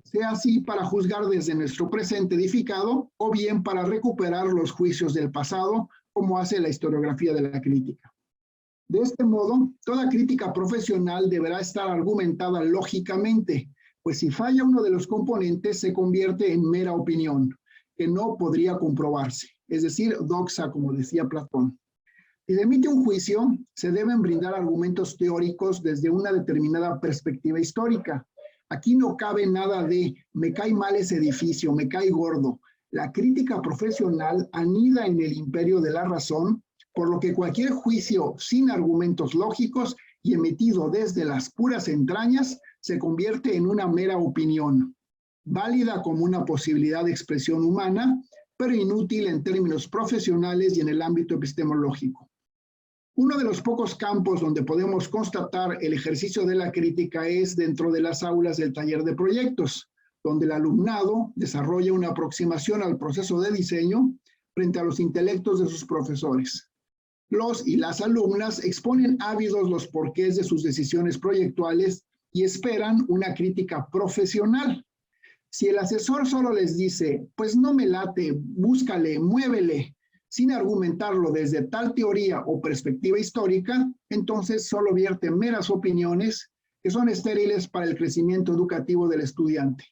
Sea así para juzgar desde nuestro presente edificado o bien para recuperar los juicios del pasado, como hace la historiografía de la crítica. De este modo, toda crítica profesional deberá estar argumentada lógicamente, pues si falla uno de los componentes se convierte en mera opinión, que no podría comprobarse, es decir, doxa, como decía Platón. Si se emite un juicio, se deben brindar argumentos teóricos desde una determinada perspectiva histórica. Aquí no cabe nada de me cae mal ese edificio, me cae gordo. La crítica profesional anida en el imperio de la razón por lo que cualquier juicio sin argumentos lógicos y emitido desde las puras entrañas se convierte en una mera opinión, válida como una posibilidad de expresión humana, pero inútil en términos profesionales y en el ámbito epistemológico. Uno de los pocos campos donde podemos constatar el ejercicio de la crítica es dentro de las aulas del taller de proyectos, donde el alumnado desarrolla una aproximación al proceso de diseño frente a los intelectos de sus profesores. Los y las alumnas exponen ávidos los porqués de sus decisiones proyectuales y esperan una crítica profesional. Si el asesor solo les dice, pues no me late, búscale, muévele, sin argumentarlo desde tal teoría o perspectiva histórica, entonces solo vierte meras opiniones que son estériles para el crecimiento educativo del estudiante.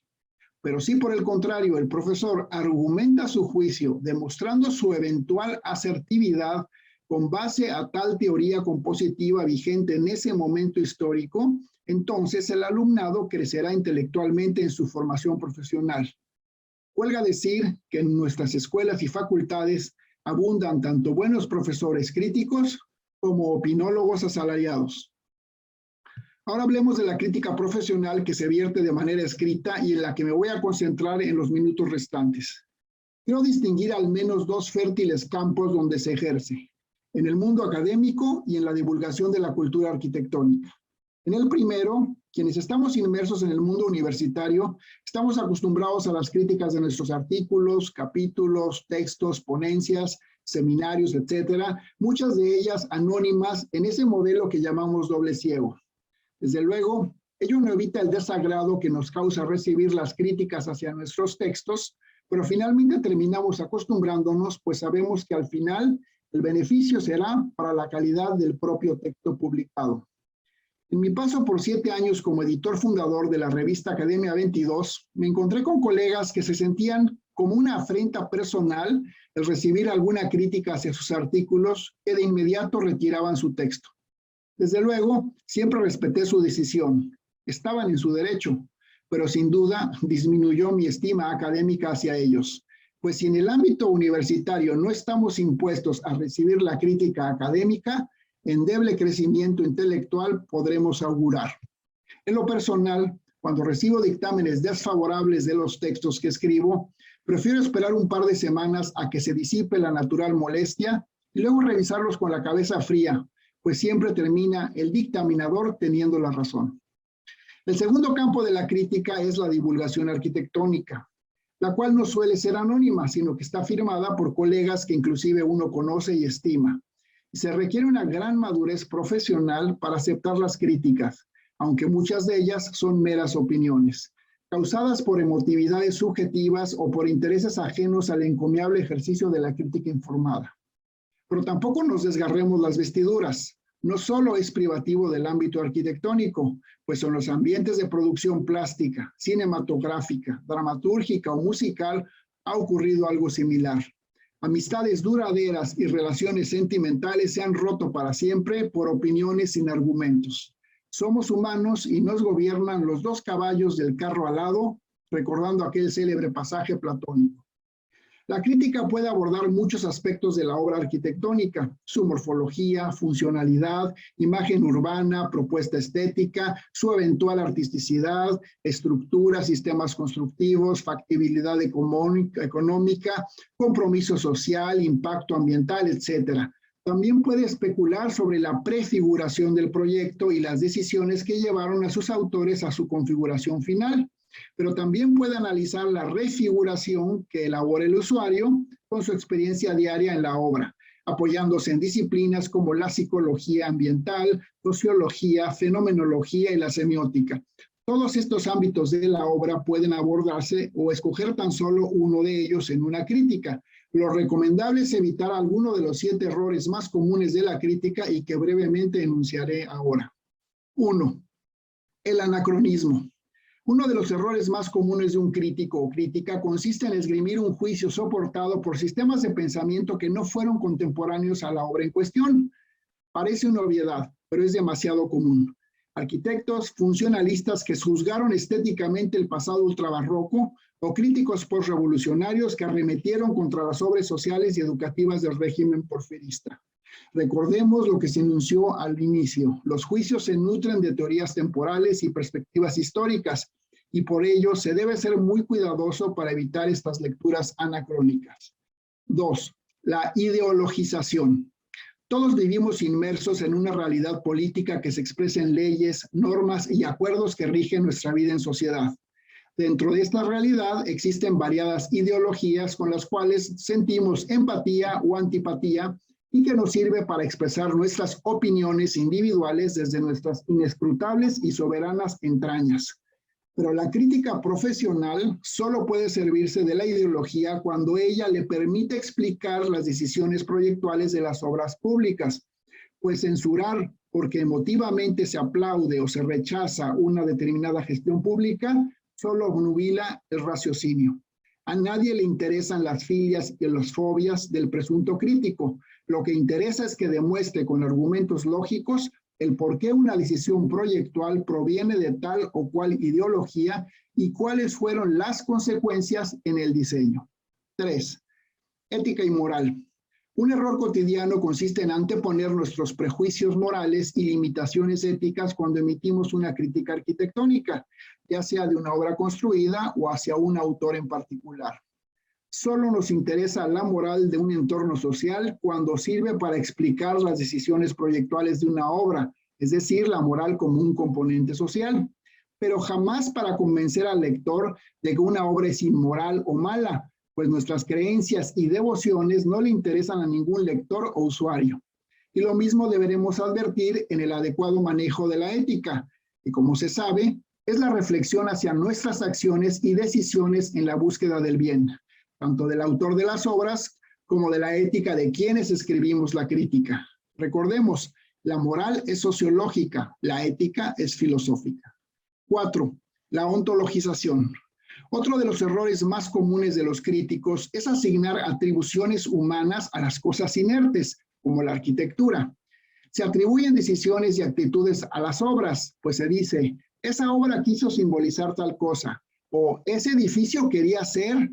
Pero si por el contrario el profesor argumenta su juicio demostrando su eventual asertividad con base a tal teoría compositiva vigente en ese momento histórico, entonces el alumnado crecerá intelectualmente en su formación profesional. Huelga decir que en nuestras escuelas y facultades abundan tanto buenos profesores críticos como opinólogos asalariados. Ahora hablemos de la crítica profesional que se vierte de manera escrita y en la que me voy a concentrar en los minutos restantes. Quiero distinguir al menos dos fértiles campos donde se ejerce: en el mundo académico y en la divulgación de la cultura arquitectónica. En el primero, quienes estamos inmersos en el mundo universitario, estamos acostumbrados a las críticas de nuestros artículos, capítulos, textos, ponencias, seminarios, etcétera, muchas de ellas anónimas en ese modelo que llamamos doble ciego. Desde luego, ello no evita el desagrado que nos causa recibir las críticas hacia nuestros textos, pero finalmente terminamos acostumbrándonos, pues sabemos que al final el beneficio será para la calidad del propio texto publicado. En mi paso por 7 años como editor fundador de la revista Academia 22, me encontré con colegas que se sentían como una afrenta personal el recibir alguna crítica hacia sus artículos, que de inmediato retiraban su texto. Desde luego, siempre respeté su decisión. Estaban en su derecho, pero sin duda disminuyó mi estima académica hacia ellos. Pues si en el ámbito universitario no estamos impuestos a recibir la crítica académica, endeble crecimiento intelectual podremos augurar. En lo personal, cuando recibo dictámenes desfavorables de los textos que escribo, prefiero esperar un par de semanas a que se disipe la natural molestia y luego revisarlos con la cabeza fría, pues siempre termina el dictaminador teniendo la razón. El segundo campo de la crítica es la divulgación arquitectónica, la cual no suele ser anónima, sino que está firmada por colegas que inclusive uno conoce y estima. Se requiere una gran madurez profesional para aceptar las críticas, aunque muchas de ellas son meras opiniones, causadas por emotividades subjetivas o por intereses ajenos al encomiable ejercicio de la crítica informada. Pero tampoco nos desgarremos las vestiduras. No solo es privativo del ámbito arquitectónico, pues en los ambientes de producción plástica, cinematográfica, dramatúrgica o musical ha ocurrido algo similar. Amistades duraderas y relaciones sentimentales se han roto para siempre por opiniones sin argumentos. Somos humanos y nos gobiernan los dos caballos del carro alado, recordando aquel célebre pasaje platónico. La crítica puede abordar muchos aspectos de la obra arquitectónica: su morfología, funcionalidad, imagen urbana, propuesta estética, su eventual artisticidad, estructura, sistemas constructivos, factibilidad económica, compromiso social, impacto ambiental, etc. También puede especular sobre la prefiguración del proyecto y las decisiones que llevaron a sus autores a su configuración final. Pero también puede analizar la refiguración que elabora el usuario con su experiencia diaria en la obra, apoyándose en disciplinas como la psicología ambiental, sociología, fenomenología y la semiótica. Todos estos ámbitos de la obra pueden abordarse o escoger tan solo uno de ellos en una crítica. Lo recomendable es evitar alguno de los 7 errores más comunes de la crítica y que brevemente enunciaré ahora. 1. El anacronismo. Uno de los errores más comunes de un crítico o crítica consiste en esgrimir un juicio soportado por sistemas de pensamiento que no fueron contemporáneos a la obra en cuestión. Parece una obviedad, pero es demasiado común. Arquitectos funcionalistas que juzgaron estéticamente el pasado ultrabarroco o críticos postrevolucionarios que arremetieron contra las obras sociales y educativas del régimen porfirista. Recordemos lo que se enunció al inicio. Los juicios se nutren de teorías temporales y perspectivas históricas, y por ello se debe ser muy cuidadoso para evitar estas lecturas anacrónicas. 2. La ideologización. Todos vivimos inmersos en una realidad política que se expresa en leyes, normas y acuerdos que rigen nuestra vida en sociedad. Dentro de esta realidad existen variadas ideologías con las cuales sentimos empatía o antipatía y que nos sirve para expresar nuestras opiniones individuales desde nuestras inescrutables y soberanas entrañas. Pero la crítica profesional solo puede servirse de la ideología cuando ella le permite explicar las decisiones proyectuales de las obras públicas, pues censurar porque emotivamente se aplaude o se rechaza una determinada gestión pública solo obnubila el raciocinio. A nadie le interesan las filias y las fobias del presunto crítico. Lo que interesa es que demuestre con argumentos lógicos el por qué una decisión proyectual proviene de tal o cual ideología y cuáles fueron las consecuencias en el diseño. 3. Ética y moral. Un error cotidiano consiste en anteponer nuestros prejuicios morales y limitaciones éticas cuando emitimos una crítica arquitectónica, ya sea de una obra construida o hacia un autor en particular. Solo nos interesa la moral de un entorno social cuando sirve para explicar las decisiones proyectuales de una obra, es decir, la moral como un componente social, pero jamás para convencer al lector de que una obra es inmoral o mala, pues nuestras creencias y devociones no le interesan a ningún lector o usuario. Y lo mismo deberemos advertir en el adecuado manejo de la ética, que como se sabe, es la reflexión hacia nuestras acciones y decisiones en la búsqueda del bien, tanto del autor de las obras como de la ética de quienes escribimos la crítica. Recordemos, la moral es sociológica, la ética es filosófica. 4. La ontologización. Otro de los errores más comunes de los críticos es asignar atribuciones humanas a las cosas inertes, como la arquitectura. Se atribuyen decisiones y actitudes a las obras, pues se dice, esa obra quiso simbolizar tal cosa, o ese edificio quería ser,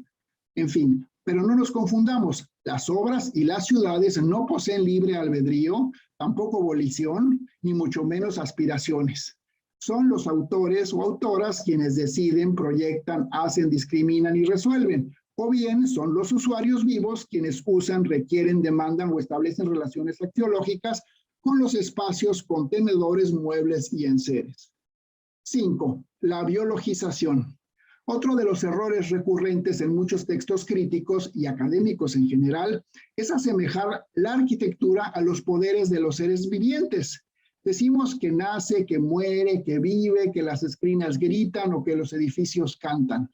en fin, pero no nos confundamos, las obras y las ciudades no poseen libre albedrío, tampoco volición, ni mucho menos aspiraciones. Son los autores o autoras quienes deciden, proyectan, hacen, discriminan y resuelven, o bien son los usuarios vivos quienes usan, requieren, demandan o establecen relaciones axiológicas con los espacios, contenedores, muebles y enseres. 5. La biologización. Otro de los errores recurrentes en muchos textos críticos y académicos en general es asemejar la arquitectura a los poderes de los seres vivientes. Decimos que nace, que muere, que vive, que las esquinas gritan o que los edificios cantan.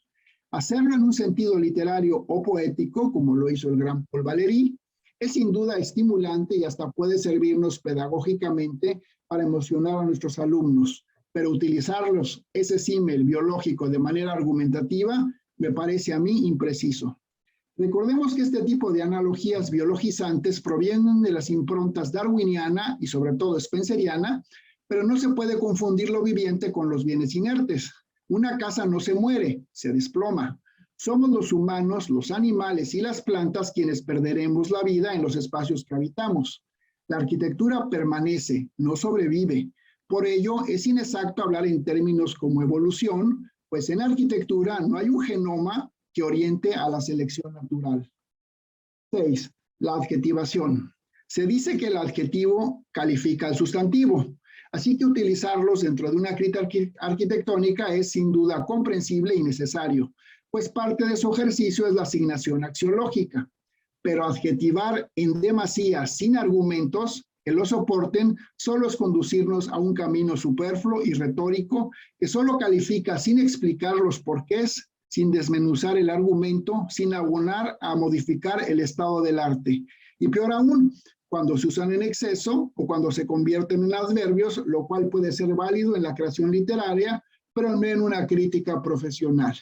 Hacerlo en un sentido literario o poético, como lo hizo el gran Paul Valéry, es sin duda estimulante y hasta puede servirnos pedagógicamente para emocionar a nuestros alumnos. Pero utilizarlos, ese símil biológico de manera argumentativa, me parece a mí impreciso. Recordemos que este tipo de analogías biologizantes provienen de las improntas darwiniana y sobre todo spenceriana, pero no se puede confundir lo viviente con los bienes inertes. Una casa no se muere, se desploma. Somos los humanos, los animales y las plantas quienes perderemos la vida en los espacios que habitamos. La arquitectura permanece, no sobrevive. Por ello, es inexacto hablar en términos como evolución, pues en arquitectura no hay un genoma que oriente a la selección natural. 6. La adjetivación. Se dice que el adjetivo califica al sustantivo, así que utilizarlos dentro de una crítica arquitectónica es sin duda comprensible y necesario, pues parte de su ejercicio es la asignación axiológica. Pero adjetivar en demasía sin argumentos que lo soporten solo es conducirnos a un camino superfluo y retórico que solo califica sin explicar los porqués, sin desmenuzar el argumento, sin abonar a modificar el estado del arte. Y peor aún, cuando se usan en exceso o cuando se convierten en adverbios, lo cual puede ser válido en la creación literaria, pero no en una crítica profesional.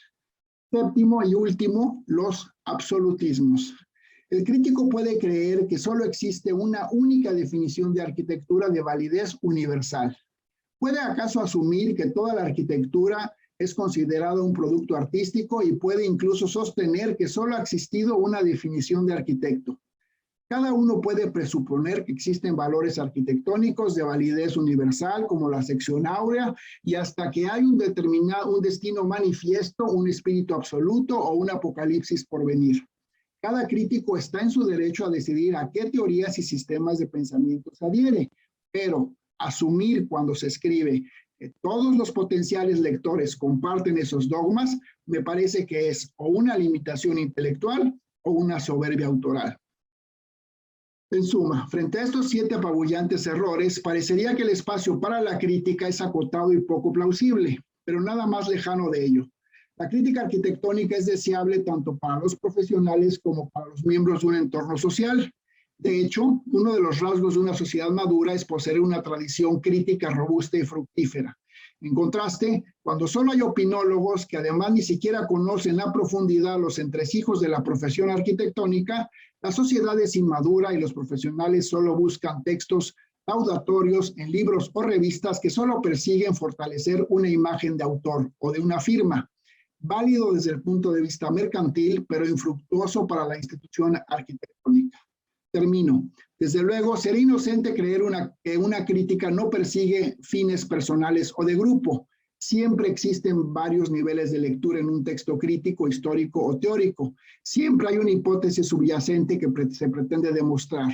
7. y último, los absolutismos. El crítico puede creer que solo existe una única definición de arquitectura de validez universal. ¿Puede acaso asumir que toda la arquitectura es considerada un producto artístico y puede incluso sostener que solo ha existido una definición de arquitecto? Cada uno puede presuponer que existen valores arquitectónicos de validez universal, como la sección áurea, y hasta que hay un destino manifiesto, un espíritu absoluto o un apocalipsis por venir. Cada crítico está en su derecho a decidir a qué teorías y sistemas de pensamiento se adhiere, pero asumir cuando se escribe que todos los potenciales lectores comparten esos dogmas, me parece que es o una limitación intelectual o una soberbia autoral. En suma, frente a estos 7 apabullantes errores, parecería que el espacio para la crítica es acotado y poco plausible, pero nada más lejano de ello. La crítica arquitectónica es deseable tanto para los profesionales como para los miembros de un entorno social. De hecho, uno de los rasgos de una sociedad madura es poseer una tradición crítica robusta y fructífera. En contraste, cuando solo hay opinólogos que además ni siquiera conocen a profundidad los entresijos de la profesión arquitectónica, la sociedad es inmadura y los profesionales solo buscan textos laudatorios en libros o revistas que solo persiguen fortalecer una imagen de autor o de una firma, válido desde el punto de vista mercantil, pero infructuoso para la institución arquitectónica. Termino. Desde luego, sería inocente creer que una crítica no persigue fines personales o de grupo. Siempre existen varios niveles de lectura en un texto crítico, histórico o teórico. Siempre hay una hipótesis subyacente que se pretende demostrar.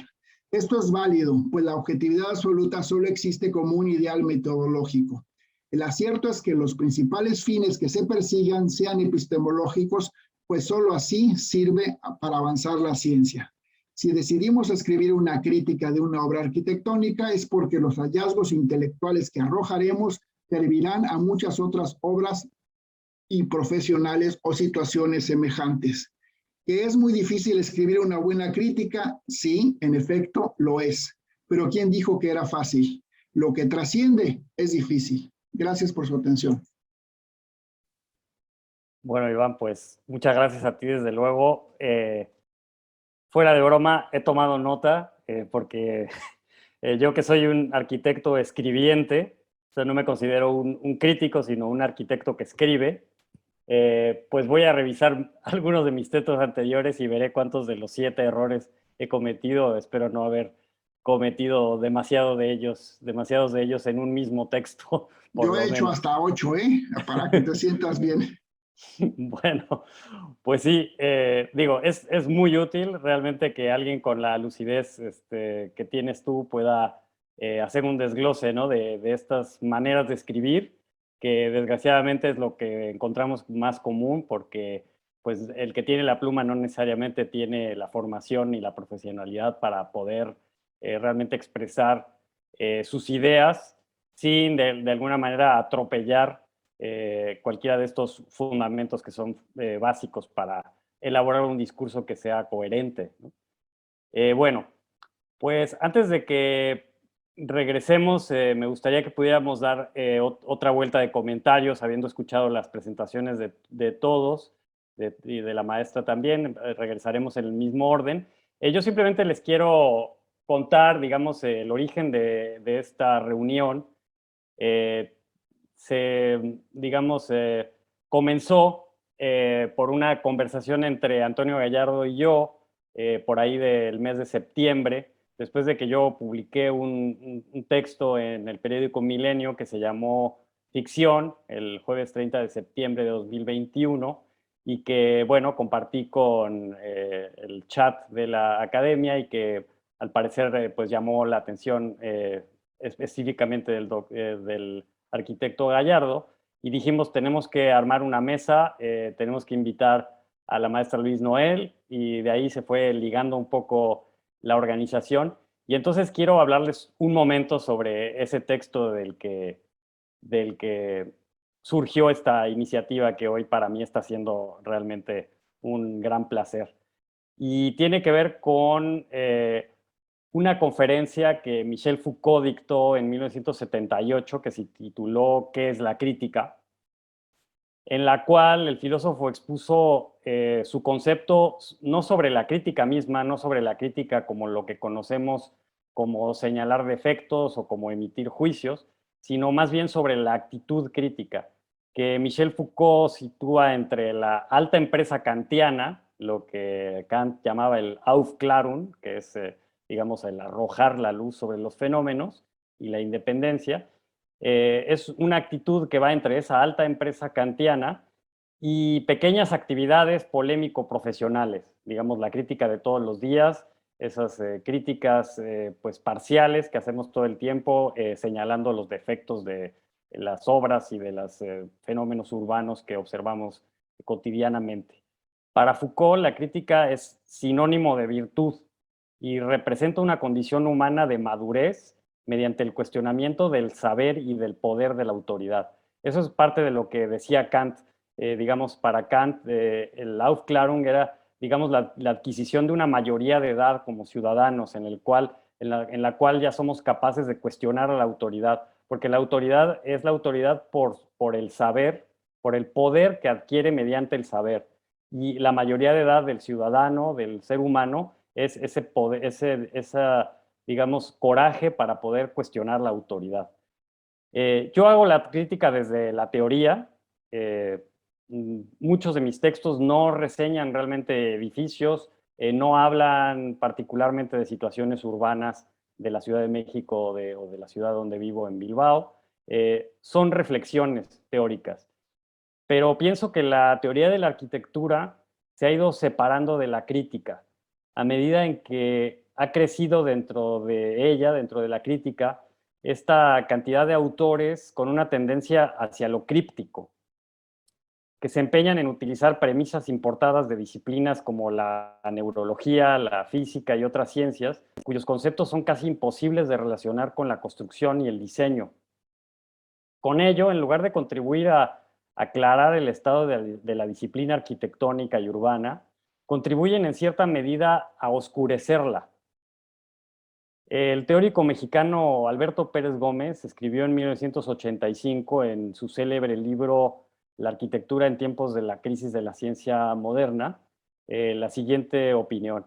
Esto es válido, pues la objetividad absoluta solo existe como un ideal metodológico. El acierto es que los principales fines que se persigan sean epistemológicos, pues solo así sirve para avanzar la ciencia. Si decidimos escribir una crítica de una obra arquitectónica es porque los hallazgos intelectuales que arrojaremos servirán a muchas otras obras y profesionales o situaciones semejantes. ¿Que es muy difícil escribir una buena crítica? Sí, en efecto, lo es. Pero ¿quién dijo que era fácil? Lo que trasciende es difícil. Gracias por su atención. Bueno, Iván, pues muchas gracias a ti, desde luego. Fuera de broma, he tomado nota porque yo que soy un arquitecto escribiente, o sea, no me considero un crítico, sino un arquitecto que escribe, pues voy a revisar algunos de mis textos anteriores y veré cuántos de los 7 errores he cometido. Espero no haber cometido demasiados de ellos en un mismo texto. Yo he hecho hasta 8, para que te sientas bien. Bueno, pues sí, digo, es muy útil realmente que alguien con la lucidez que tienes tú pueda hacer un desglose, ¿no? de estas maneras de escribir, que desgraciadamente es lo que encontramos más común, porque pues el que tiene la pluma no necesariamente tiene la formación ni la profesionalidad para poder realmente expresar sus ideas sin de alguna manera atropellar cualquiera de estos fundamentos que son básicos para elaborar un discurso que sea coherente, ¿no? Bueno, pues antes de que regresemos, me gustaría que pudiéramos dar otra vuelta de comentarios, habiendo escuchado las presentaciones de todos y de la maestra también. Regresaremos en el mismo orden. Yo simplemente les quiero contar, digamos, el origen de esta reunión. Comenzó por una conversación entre Antonio Gallardo y yo por ahí del mes de septiembre, después de que yo publiqué un texto en el periódico Milenio que se llamó Ficción, el jueves 30 de septiembre de 2021, y que, bueno, compartí con el chat de la academia y que al parecer pues llamó la atención específicamente del arquitecto Gallardo, y dijimos, tenemos que armar una mesa, tenemos que invitar a la maestra Luis Noel, y de ahí se fue ligando un poco la organización. Y entonces quiero hablarles un momento sobre ese texto del que surgió esta iniciativa, que hoy para mí está siendo realmente un gran placer. Y tiene que ver con una conferencia que Michel Foucault dictó en 1978, que se tituló ¿Qué es la crítica?, en la cual el filósofo expuso su concepto no sobre la crítica misma, no sobre la crítica como lo que conocemos como señalar defectos o como emitir juicios, sino más bien sobre la actitud crítica, que Michel Foucault sitúa entre la alta empresa kantiana, lo que Kant llamaba el Aufklärung, que es, digamos, el arrojar la luz sobre los fenómenos, y la independencia. Es una actitud que va entre esa alta empresa kantiana y pequeñas actividades polémico-profesionales, digamos, la crítica de todos los días, esas críticas pues parciales que hacemos todo el tiempo, señalando los defectos de las obras y de los fenómenos urbanos que observamos cotidianamente. Para Foucault, la crítica es sinónimo de virtud y representa una condición humana de madurez mediante el cuestionamiento del saber y del poder de la autoridad. Eso es parte de lo que decía Kant. Digamos, para Kant, el Aufklärung era, digamos, la adquisición de una mayoría de edad como ciudadanos, en la cual ya somos capaces de cuestionar a la autoridad, porque la autoridad es la autoridad por el saber, por el poder que adquiere mediante el saber. Y la mayoría de edad del ciudadano, del ser humano, es ese poder, digamos, coraje para poder cuestionar la autoridad. Yo hago la crítica desde la teoría. Muchos de mis textos no reseñan realmente edificios, no hablan particularmente de situaciones urbanas de la Ciudad de México o de la ciudad donde vivo, en Bilbao. Son reflexiones teóricas. Pero pienso que la teoría de la arquitectura se ha ido separando de la crítica a medida en que ha crecido dentro de ella, dentro de la crítica, esta cantidad de autores con una tendencia hacia lo críptico, que se empeñan en utilizar premisas importadas de disciplinas como la neurología, la física y otras ciencias, cuyos conceptos son casi imposibles de relacionar con la construcción y el diseño. Con ello, en lugar de contribuir a aclarar el estado de la disciplina arquitectónica y urbana, contribuyen en cierta medida a oscurecerla. El teórico mexicano Alberto Pérez Gómez escribió en 1985 en su célebre libro La arquitectura en tiempos de la crisis de la ciencia moderna, la siguiente opinión.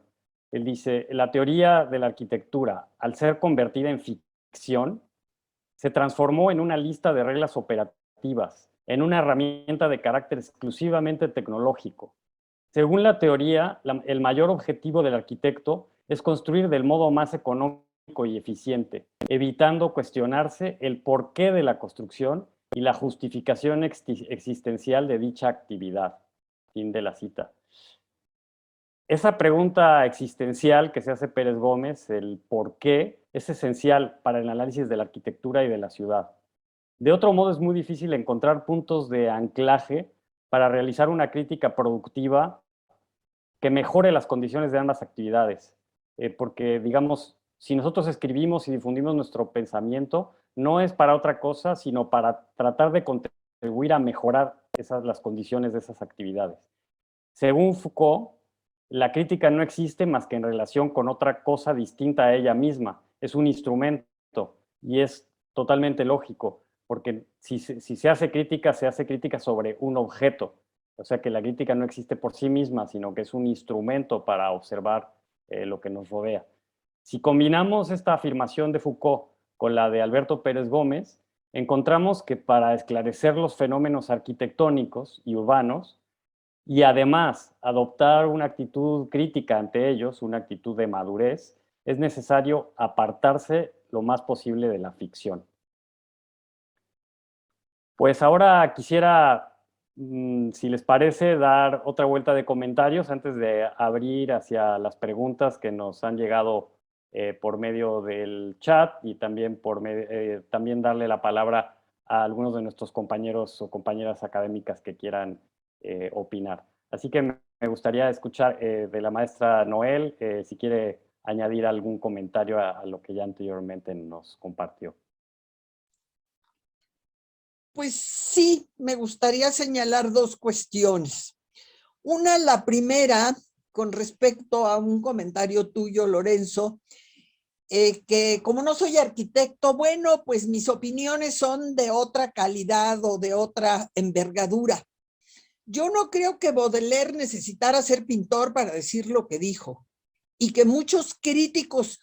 Él dice: la teoría de la arquitectura, al ser convertida en ficción, se transformó en una lista de reglas operativas, en una herramienta de carácter exclusivamente tecnológico. Según la teoría, el mayor objetivo del arquitecto es construir del modo más económico y eficiente, evitando cuestionarse el porqué de la construcción y la justificación existencial de dicha actividad. Fin de la cita. Esa pregunta existencial que se hace Pérez Gómez, el por qué, es esencial para el análisis de la arquitectura y de la ciudad. De otro modo, es muy difícil encontrar puntos de anclaje para realizar una crítica productiva que mejore las condiciones de ambas actividades. Porque, digamos, si nosotros escribimos y difundimos nuestro pensamiento, no es para otra cosa, sino para tratar de contribuir a mejorar las condiciones de esas actividades. Según Foucault, la crítica no existe más que en relación con otra cosa distinta a ella misma. Es un instrumento y es totalmente lógico, porque si se hace crítica sobre un objeto. O sea que la crítica no existe por sí misma, sino que es un instrumento para observar lo que nos rodea. Si combinamos esta afirmación de Foucault con la de Alberto Pérez Gómez, encontramos que para esclarecer los fenómenos arquitectónicos y urbanos, y además adoptar una actitud crítica ante ellos, una actitud de madurez, es necesario apartarse lo más posible de la ficción. Pues ahora quisiera, si les parece, dar otra vuelta de comentarios antes de abrir hacia las preguntas que nos han llegado por medio del chat y también, también darle la palabra a algunos de nuestros compañeros o compañeras académicas que quieran opinar. Así que me gustaría escuchar de la maestra Noel, si quiere añadir algún comentario a lo que ya anteriormente nos compartió. Pues sí, me gustaría señalar dos cuestiones. Una, la primera, con respecto a un comentario tuyo, Lorenzo, que como no soy arquitecto, bueno, pues mis opiniones son de otra calidad o de otra envergadura. Yo no creo que Baudelaire necesitara ser pintor para decir lo que dijo, y que muchos críticos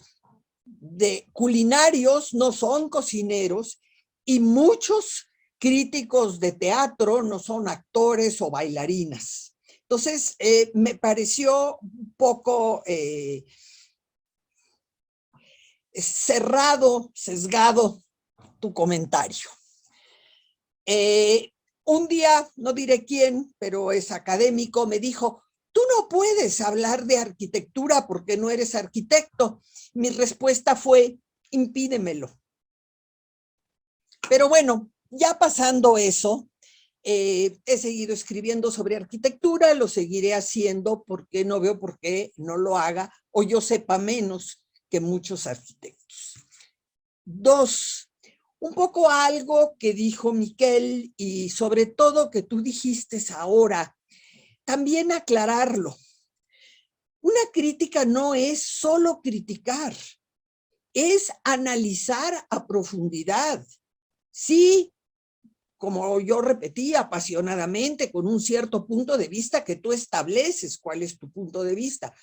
de culinarios no son cocineros y muchos críticos de teatro no son actores o bailarinas. Entonces, me pareció un poco cerrado, sesgado tu comentario. Un día, no diré quién, pero es académico, me dijo, tú no puedes hablar de arquitectura porque no eres arquitecto. Mi respuesta fue, impídemelo. Pero bueno, ya pasando eso, he seguido escribiendo sobre arquitectura, lo seguiré haciendo porque no veo por qué no lo haga o yo sepa menos que muchos arquitectos. 2, un poco algo que dijo Miquel y sobre todo que tú dijiste ahora, también aclararlo. Una crítica no es solo criticar, es analizar a profundidad. Sí, como yo repetí apasionadamente, con un cierto punto de vista que tú estableces cuál es tu punto de vista,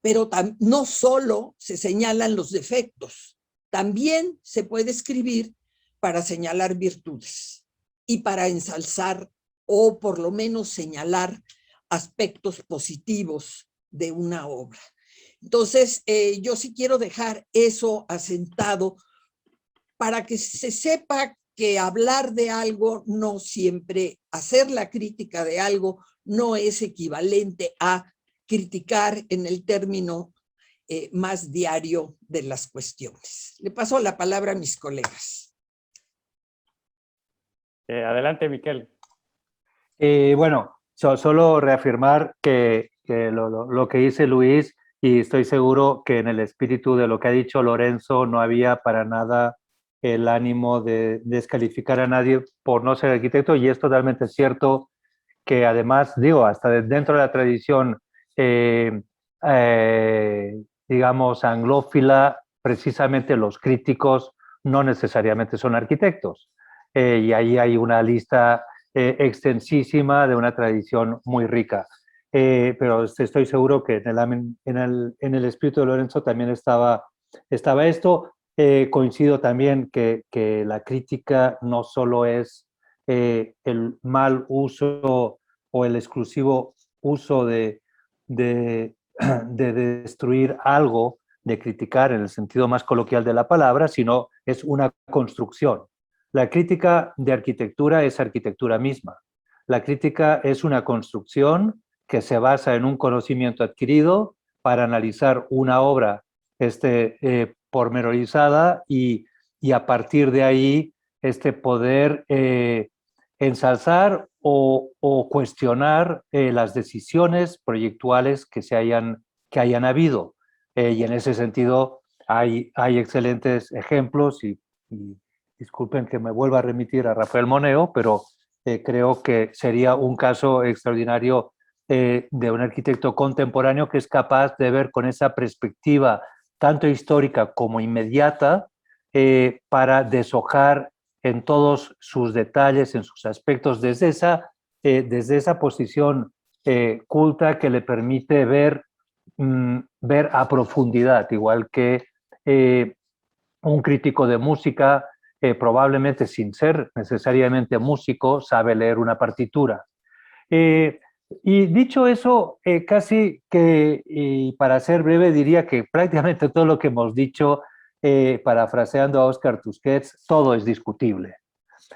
pero no solo se señalan los defectos, también se puede escribir para señalar virtudes y para ensalzar o por lo menos señalar aspectos positivos de una obra. Entonces, yo sí quiero dejar eso asentado para que se sepa que hablar de algo no siempre, hacer la crítica de algo no es equivalente a criticar en el término más diario de las cuestiones. Le paso la palabra a mis colegas. Adelante, Miquel. Bueno, solo reafirmar que lo que dice Luis, y estoy seguro que en el espíritu de lo que ha dicho Lorenzo no había para nada el ánimo de descalificar a nadie por no ser arquitecto, y es totalmente cierto que además, digo, hasta dentro de la tradición, digamos, anglófila, precisamente los críticos no necesariamente son arquitectos. Y ahí hay una lista extensísima de una tradición muy rica. Pero estoy seguro que en el espíritu de Lorenzo también estaba esto. Coincido también que la crítica no solo es el mal uso o el exclusivo uso de destruir algo, de criticar en el sentido más coloquial de la palabra, sino es una construcción. La crítica de arquitectura es arquitectura misma. La crítica es una construcción que se basa en un conocimiento adquirido para analizar una obra pormenorizada y a partir de ahí poder ensalzar o cuestionar las decisiones proyectuales que hayan habido. Y en ese sentido hay excelentes ejemplos y disculpen que me vuelva a remitir a Rafael Moneo, pero creo que sería un caso extraordinario de un arquitecto contemporáneo que es capaz de ver con esa perspectiva tanto histórica como inmediata para deshojar en todos sus detalles, en sus aspectos, desde esa posición culta que le permite ver a profundidad, igual que un crítico de música, probablemente sin ser necesariamente músico, sabe leer una partitura. Y dicho eso, casi que, y para ser breve, diría que prácticamente todo lo que hemos dicho, parafraseando a Óscar Tusquets, todo es discutible.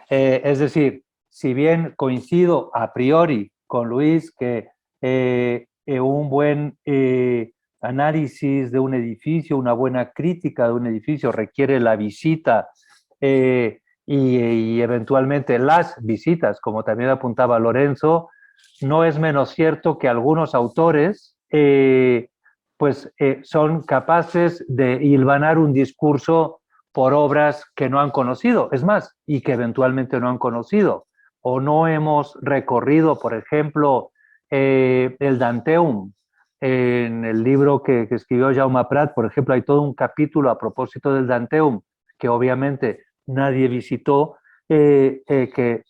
Es decir, si bien coincido a priori con Luis que un buen análisis de un edificio, una buena crítica de un edificio requiere la visita y eventualmente las visitas, como también apuntaba Lorenzo, no es menos cierto que algunos autores son capaces de hilvanar un discurso por obras que no han conocido, es más, y que eventualmente no han conocido. O no hemos recorrido, por ejemplo, el Danteum. En el libro que escribió Jaume Prat, por ejemplo, hay todo un capítulo a propósito del Danteum, que obviamente nadie visitó, que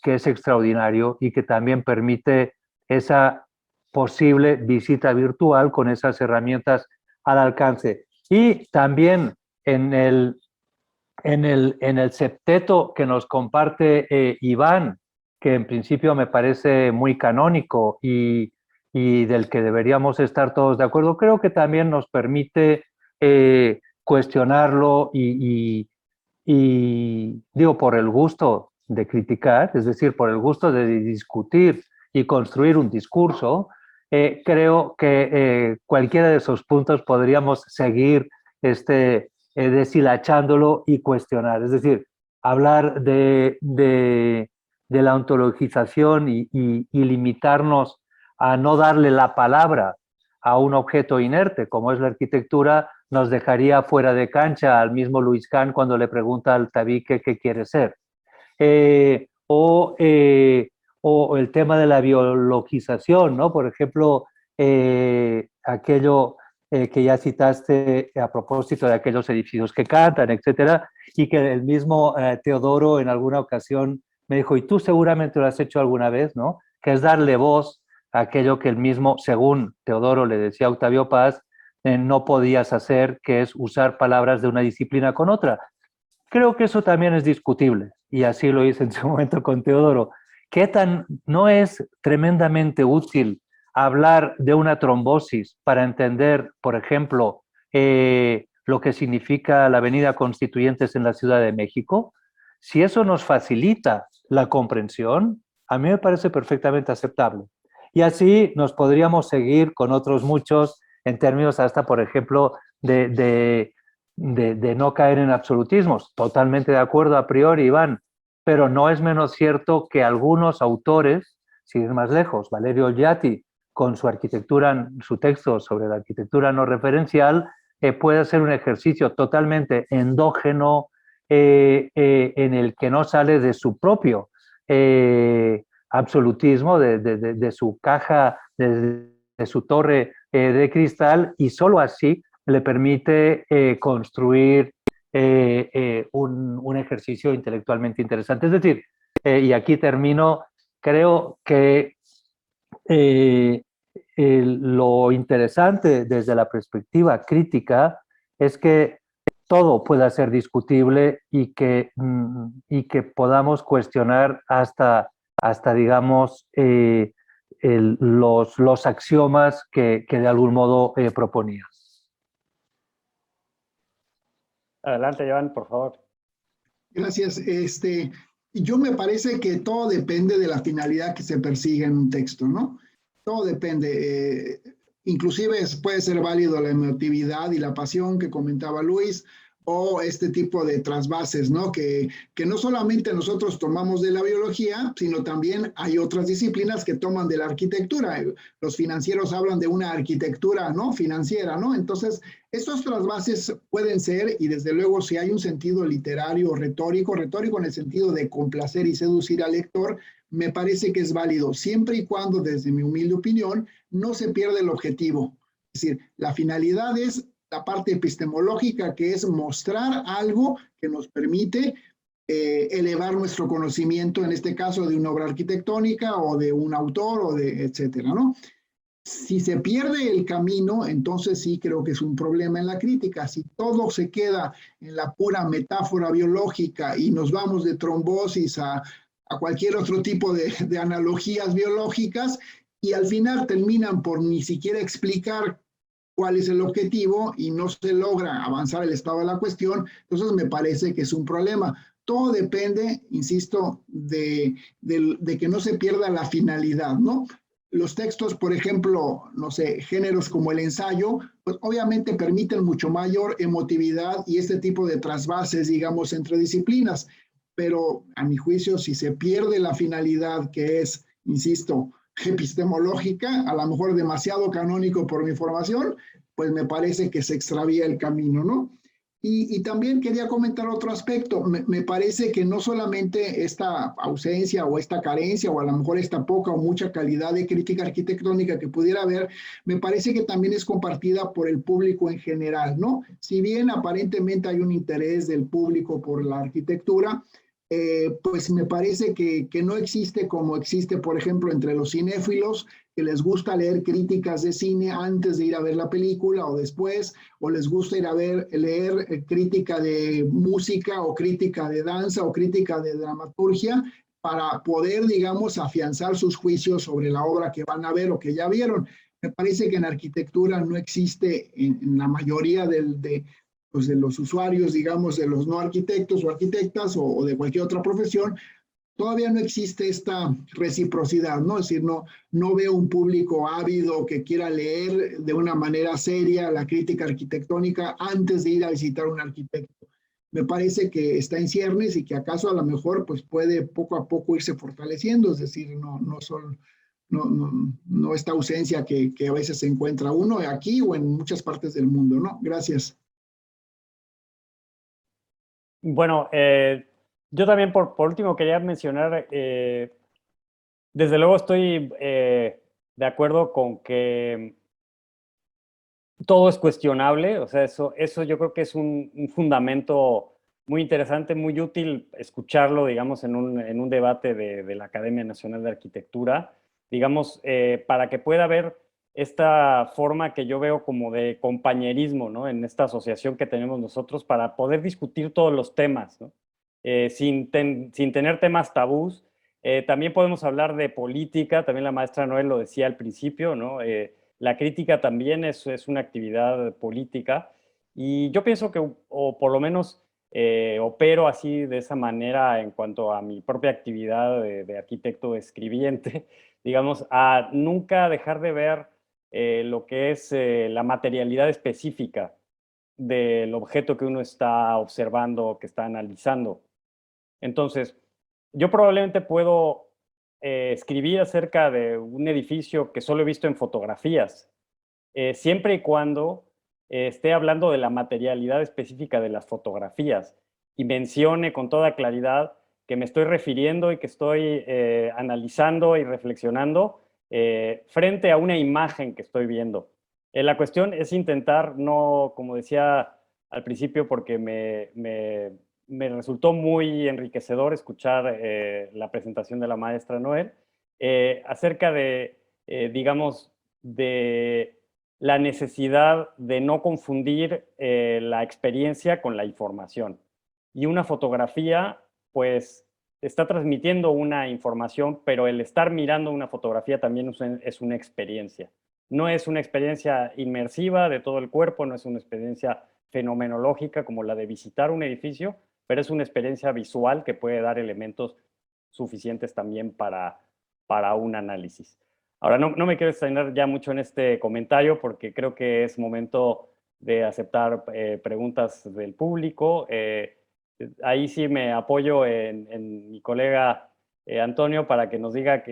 es extraordinario y que también permite esa posible visita virtual con esas herramientas al alcance. Y también en el septeto que nos comparte Iván, que en principio me parece muy canónico y y del que deberíamos estar todos de acuerdo, creo que también nos permite cuestionarlo y digo, por el gusto de criticar, es decir, por el gusto de discutir y construir un discurso, creo que cualquiera de esos puntos podríamos seguir deshilachándolo y cuestionar. Es decir, hablar de la ontologización y limitarnos a no darle la palabra a un objeto inerte, como es la arquitectura, nos dejaría fuera de cancha al mismo Luis Kahn cuando le pregunta al tabique qué quiere ser. O el tema de la biologización, ¿no? Por ejemplo, aquello que ya citaste a propósito de aquellos edificios que cantan, etcétera, y que el mismo Teodoro en alguna ocasión me dijo, y tú seguramente lo has hecho alguna vez, ¿no? Que es darle voz a aquello que el mismo, según Teodoro le decía a Octavio Paz, no podías hacer, que es usar palabras de una disciplina con otra. Creo que eso también es discutible, y así lo hice en su momento con Teodoro. ¿Qué tan no es tremendamente útil hablar de una trombosis para entender, por ejemplo, lo que significa la Avenida Constituyentes en la Ciudad de México? Si eso nos facilita la comprensión, a mí me parece perfectamente aceptable. Y así nos podríamos seguir con otros muchos en términos hasta, por ejemplo, de no caer en absolutismos. Totalmente de acuerdo a priori, Iván, pero no es menos cierto que algunos autores, sin ir más lejos, Valerio Olgiati, con su arquitectura, su texto sobre la arquitectura no referencial, puede ser un ejercicio totalmente endógeno en el que no sale de su propio absolutismo, de su caja, de su torre de cristal, y solo así le permite construir un ejercicio intelectualmente interesante. Es decir, y aquí termino, creo que lo interesante desde la perspectiva crítica es que todo pueda ser discutible y que podamos cuestionar hasta digamos, los axiomas que de algún modo proponía. Adelante, Iván, por favor. Gracias. Yo me parece que todo depende de la finalidad que se persigue en un texto, ¿no? Todo depende. Inclusive puede ser válido la emotividad y la pasión que comentaba Luis, o este tipo de trasvases, ¿no? Que no solamente nosotros tomamos de la biología, sino también hay otras disciplinas que toman de la arquitectura. Los financieros hablan de una arquitectura, ¿no? Financiera, ¿no? Entonces, estos trasvases pueden ser, y desde luego si hay un sentido literario, retórico en el sentido de complacer y seducir al lector, me parece que es válido, siempre y cuando, desde mi humilde opinión, no se pierda el objetivo. Es decir, la finalidad es la parte epistemológica, que es mostrar algo que nos permite elevar nuestro conocimiento, en este caso de una obra arquitectónica o de un autor o de etcétera, ¿no? Si se pierde el camino, entonces sí creo que es un problema en la crítica. Si todo se queda en la pura metáfora biológica y nos vamos de trombosis a cualquier otro tipo de analogías biológicas, y al final terminan por ni siquiera explicar cuál es el objetivo y no se logra avanzar el estado de la cuestión, entonces me parece que es un problema. Todo depende, insisto, de que no se pierda la finalidad, ¿no? Los textos, por ejemplo, no sé, géneros como el ensayo, pues obviamente permiten mucho mayor emotividad y este tipo de trasvases, digamos, entre disciplinas, pero a mi juicio, si se pierde la finalidad, que es, insisto, epistemológica, a lo mejor demasiado canónico por mi formación, pues me parece que se extravía el camino, ¿no? Y también quería comentar otro aspecto. Me parece que no solamente esta ausencia o esta carencia o a lo mejor esta poca o mucha calidad de crítica arquitectónica que pudiera haber, me parece que también es compartida por el público en general, ¿no? Si bien aparentemente hay un interés del público por la arquitectura, pues me parece que no existe como existe, por ejemplo, entre los cinéfilos, que les gusta leer críticas de cine antes de ir a ver la película o después, o les gusta ir a leer crítica de música o crítica de danza o crítica de dramaturgia para poder, digamos, afianzar sus juicios sobre la obra que van a ver o que ya vieron. Me parece que en arquitectura no existe en la mayoría pues de los usuarios, digamos, de los no arquitectos o arquitectas o de cualquier otra profesión, todavía no existe esta reciprocidad, ¿no? Es decir, no veo un público ávido que quiera leer de una manera seria la crítica arquitectónica antes de ir a visitar un arquitecto. Me parece que está en ciernes y que acaso a lo mejor pues puede poco a poco irse fortaleciendo, es decir, no esta ausencia que a veces se encuentra uno aquí o en muchas partes del mundo, ¿no? Gracias. Bueno, yo también por último quería mencionar, desde luego estoy de acuerdo con que todo es cuestionable, o sea, eso yo creo que es un fundamento muy interesante, muy útil escucharlo, digamos, en un debate de la Academia Nacional de Arquitectura, digamos, para que pueda haber esta forma que yo veo como de compañerismo, ¿no? En esta asociación que tenemos nosotros para poder discutir todos los temas, ¿no? Sin tener temas tabús. También podemos hablar de política, también la maestra Noel lo decía al principio, ¿no? La crítica también es una actividad política y yo pienso que, o por lo menos opero así de esa manera en cuanto a mi propia actividad de arquitecto escribiente, digamos, a nunca dejar de ver lo que es la materialidad específica del objeto que uno está observando, que está analizando. Entonces, yo probablemente puedo escribir acerca de un edificio que solo he visto en fotografías, siempre y cuando esté hablando de la materialidad específica de las fotografías y mencione con toda claridad que me estoy refiriendo y que estoy analizando y reflexionando frente a una imagen que estoy viendo. La cuestión es intentar, no, como decía al principio, porque me resultó muy enriquecedor escuchar la presentación de la maestra Noel, acerca de, digamos, de la necesidad de no confundir la experiencia con la información. Y una fotografía, pues, está transmitiendo una información, pero el estar mirando una fotografía también es una experiencia. No es una experiencia inmersiva de todo el cuerpo, no es una experiencia fenomenológica como la de visitar un edificio, pero es una experiencia visual que puede dar elementos suficientes también para un análisis. Ahora, no me quiero extender ya mucho en este comentario porque creo que es momento de aceptar preguntas del público. Ahí sí me apoyo en mi colega Antonio para que nos diga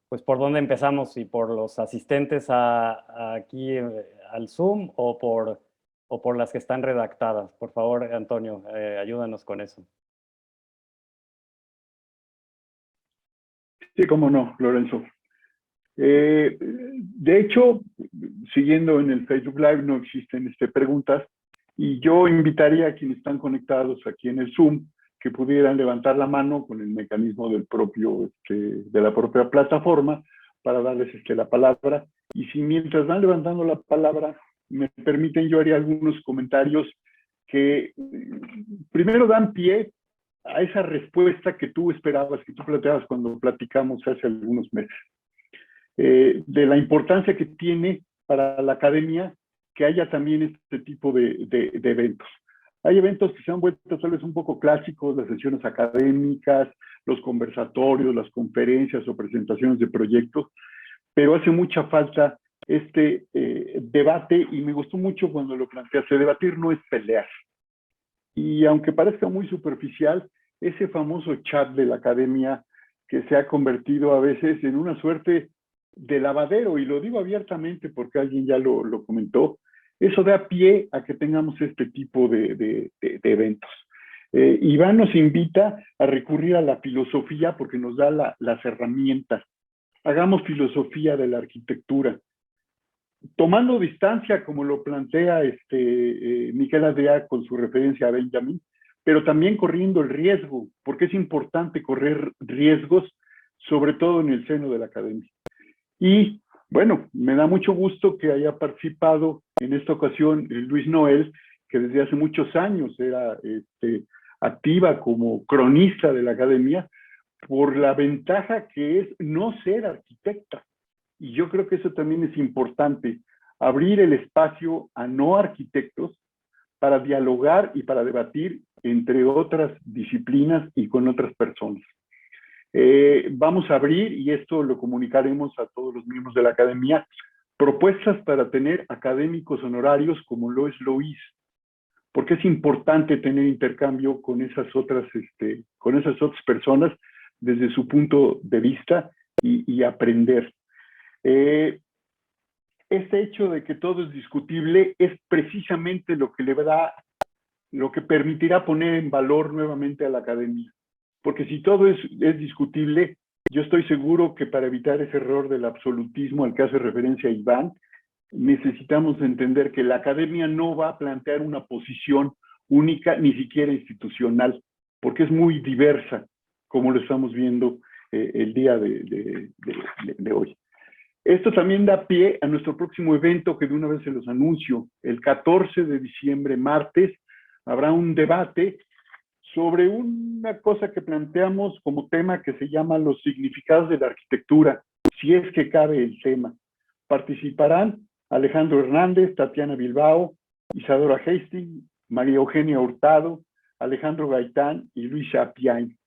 pues, por dónde empezamos, si por los asistentes aquí al Zoom o por las que están redactadas. Por favor, Antonio, ayúdanos con eso. Sí, cómo no, Lorenzo. De hecho, siguiendo en el Facebook Live, no existen preguntas y yo invitaría a quienes están conectados aquí en el Zoom que pudieran levantar la mano con el mecanismo de la propia plataforma para darles la palabra. Y si mientras van levantando la palabra me permiten, yo haría algunos comentarios que primero dan pie a esa respuesta que tú esperabas, que tú planteabas cuando platicamos hace algunos meses. De la importancia que tiene para la academia que haya también este tipo de eventos. Hay eventos que se han vuelto tal vez un poco clásicos, las sesiones académicas, los conversatorios, las conferencias o presentaciones de proyectos, pero hace mucha falta debate y me gustó mucho cuando lo planteaste. Debatir no es pelear. Y aunque parezca muy superficial, ese famoso chat de la academia que se ha convertido a veces en una suerte de lavadero, y lo digo abiertamente porque alguien ya lo comentó, eso da pie a que tengamos este tipo de eventos. Iván nos invita a recurrir a la filosofía porque nos da las herramientas. Hagamos filosofía de la arquitectura. Tomando distancia, como lo plantea Miguel Adrià con su referencia a Benjamin, pero también corriendo el riesgo, porque es importante correr riesgos, sobre todo en el seno de la academia. Y bueno, me da mucho gusto que haya participado en esta ocasión Luis Noel, que desde hace muchos años era activa como cronista de la academia, por la ventaja que es no ser arquitecta. Y yo creo que eso también es importante, abrir el espacio a no arquitectos para dialogar y para debatir entre otras disciplinas y con otras personas. Vamos a abrir, y esto lo comunicaremos a todos los miembros de la academia, propuestas para tener académicos honorarios como lo es Lois, porque es importante tener intercambio con esas otras personas desde su punto de vista y aprender. Este hecho de que todo es discutible es precisamente lo que permitirá poner en valor nuevamente a la academia. Porque si todo es discutible, yo estoy seguro que para evitar ese error del absolutismo al que hace referencia Iván, necesitamos entender que la academia no va a plantear una posición única, ni siquiera institucional, porque es muy diversa, como lo estamos viendo el día de hoy. Esto también da pie a nuestro próximo evento, que de una vez se los anuncio. El 14 de diciembre, martes, habrá un debate sobre una cosa que planteamos como tema que se llama los significados de la arquitectura, si es que cabe el tema. Participarán Alejandro Hernández, Tatiana Bilbao, Isadora Hastings, María Eugenia Hurtado, Alejandro Gaitán y Luisa Apiain.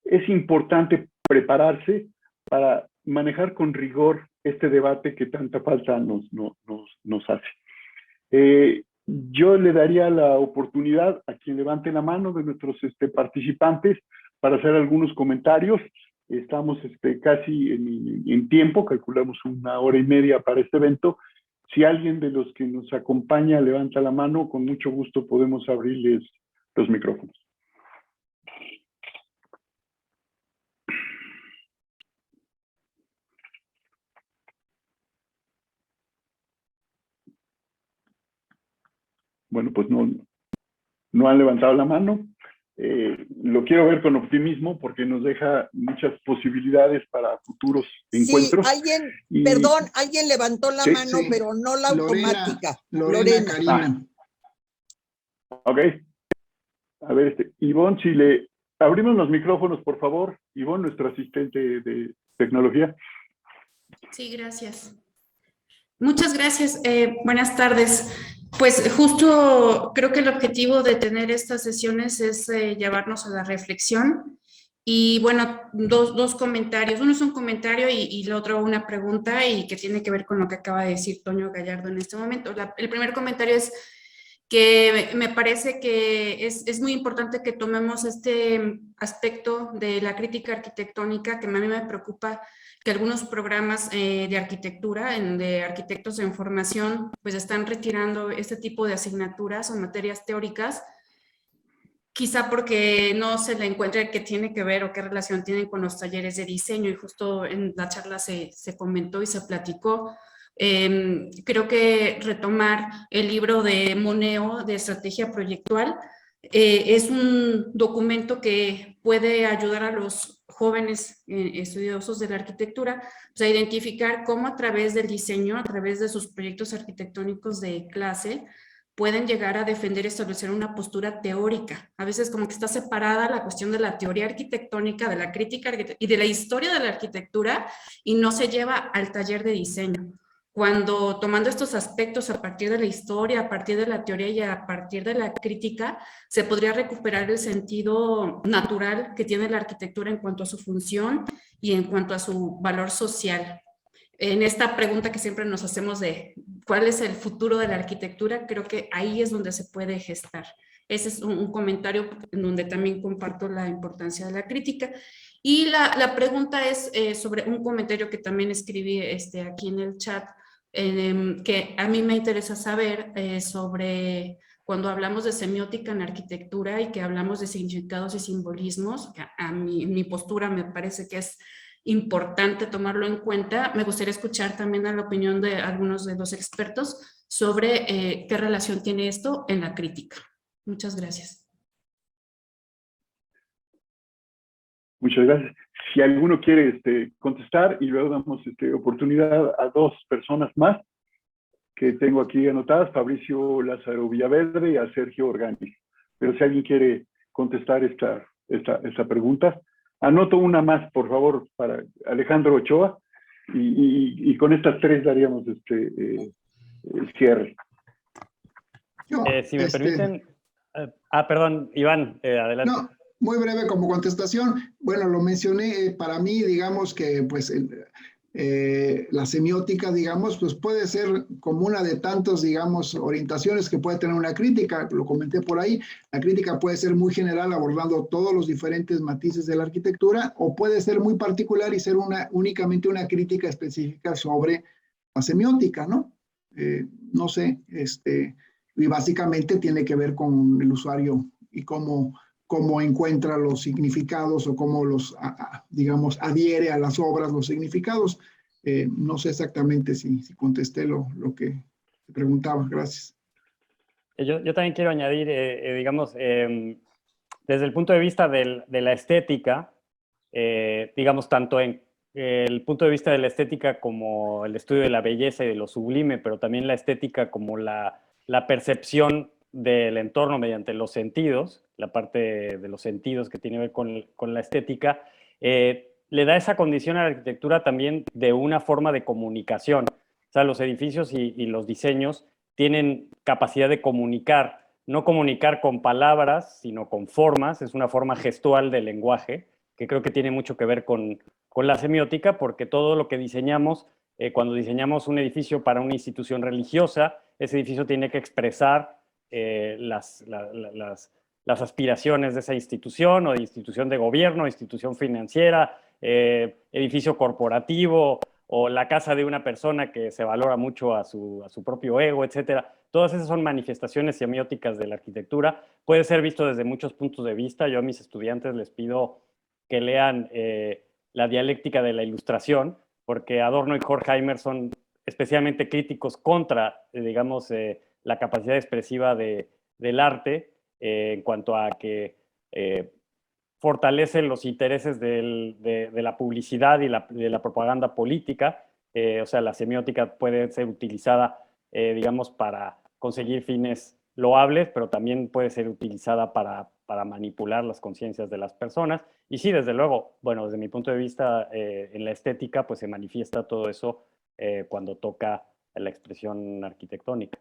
Es importante prepararse para manejar con rigor este debate que tanta falta nos hace. Yo le daría la oportunidad a quien levante la mano de nuestros participantes para hacer algunos comentarios. Estamos casi en tiempo, calculamos 1 hora y media para este evento. Si alguien de los que nos acompaña levanta la mano, con mucho gusto podemos abrirles los micrófonos. Bueno, pues no han levantado la mano. Lo quiero ver con optimismo porque nos deja muchas posibilidades para futuros encuentros. Sí, alguien levantó la mano, sí, pero no la automática. Lorena Karina. Ok. A ver, Ivonne, si le abrimos los micrófonos, por favor. Ivonne, nuestro asistente de tecnología. Sí, gracias. Muchas gracias. Buenas tardes. Pues justo creo que el objetivo de tener estas sesiones es llevarnos a la reflexión. Y bueno, dos comentarios. Uno es un comentario y el otro una pregunta, y que tiene que ver con lo que acaba de decir Toño Gallardo en este momento. El primer comentario es que me parece que es muy importante que tomemos este aspecto de la crítica arquitectónica, que a mí me preocupa que algunos programas de arquitectura, de arquitectos en formación, pues están retirando este tipo de asignaturas o materias teóricas, quizá porque no se le encuentra qué tiene que ver o qué relación tienen con los talleres de diseño, y justo en la charla se comentó y se platicó. Creo que retomar el libro de Moneo de estrategia proyectual es un documento que puede ayudar a los jóvenes estudiosos de la arquitectura, pues, a identificar cómo a través del diseño, a través de sus proyectos arquitectónicos de clase, pueden llegar a defender y establecer una postura teórica. A veces como que está separada la cuestión de la teoría arquitectónica, de la crítica y de la historia de la arquitectura, y no se lleva al taller de diseño. Cuando tomando estos aspectos a partir de la historia, a partir de la teoría y a partir de la crítica, se podría recuperar el sentido natural que tiene la arquitectura en cuanto a su función y en cuanto a su valor social. En esta pregunta que siempre nos hacemos de cuál es el futuro de la arquitectura, creo que ahí es donde se puede gestar. Ese es un comentario en donde también comparto la importancia de la crítica. Y la pregunta es sobre un comentario que también escribí aquí en el chat, que a mí me interesa saber sobre cuando hablamos de semiótica en arquitectura y que hablamos de significados y simbolismos, que en mi postura me parece que es importante tomarlo en cuenta. Me gustaría escuchar también la opinión de algunos de los expertos sobre qué relación tiene esto en la crítica. Muchas gracias. Muchas gracias. Si alguno quiere contestar, y luego damos oportunidad a 2 personas más que tengo aquí anotadas, Fabricio Lázaro Villaverde y a Sergio Organiz. Pero si alguien quiere contestar esta pregunta, Anoto una más, por favor, para Alejandro Ochoa, y con estas tres daríamos el cierre. Si me permiten... perdón, Iván, adelante. No, muy breve como contestación. Bueno, lo mencioné, para mí, digamos que pues la semiótica, digamos, pues puede ser como una de tantas, digamos, orientaciones que puede tener una crítica, lo comenté por ahí. La crítica puede ser muy general, abordando todos los diferentes matices de la arquitectura, o puede ser muy particular y ser únicamente una crítica específica sobre la semiótica, ¿no? No sé, y básicamente tiene que ver con el usuario y cómo encuentra los significados o cómo los, digamos, adhiere a las obras los significados. No sé exactamente si contesté lo que te preguntaba. Gracias. Yo también quiero añadir, digamos, desde el punto de vista de la estética, digamos, tanto en el punto de vista de la estética como el estudio de la belleza y de lo sublime, pero también la estética como la percepción del entorno mediante los sentidos, la parte de los sentidos que tiene que ver con la estética, le da esa condición a la arquitectura también de una forma de comunicación. O sea, los edificios y los diseños tienen capacidad de comunicar, no comunicar con palabras, sino con formas, es una forma gestual del lenguaje, que creo que tiene mucho que ver con la semiótica, porque todo lo que diseñamos, cuando diseñamos un edificio para una institución religiosa, ese edificio tiene que expresar las aspiraciones de esa institución, o de institución de gobierno, institución financiera, edificio corporativo, o la casa de una persona que se valora mucho a su propio ego, etcétera. Todas esas son manifestaciones semióticas de la arquitectura. Puede ser visto desde muchos puntos de vista. Yo a mis estudiantes les pido que lean La dialéctica de la ilustración, porque Adorno y Horkheimer son especialmente críticos contra, digamos, la capacidad expresiva del arte, en cuanto a que fortalece los intereses de la publicidad y de la propaganda política. O sea, la semiótica puede ser utilizada, digamos, para conseguir fines loables, pero también puede ser utilizada para manipular las conciencias de las personas. Y sí, desde luego, bueno, desde mi punto de vista, en la estética, pues se manifiesta todo eso cuando toca la expresión arquitectónica.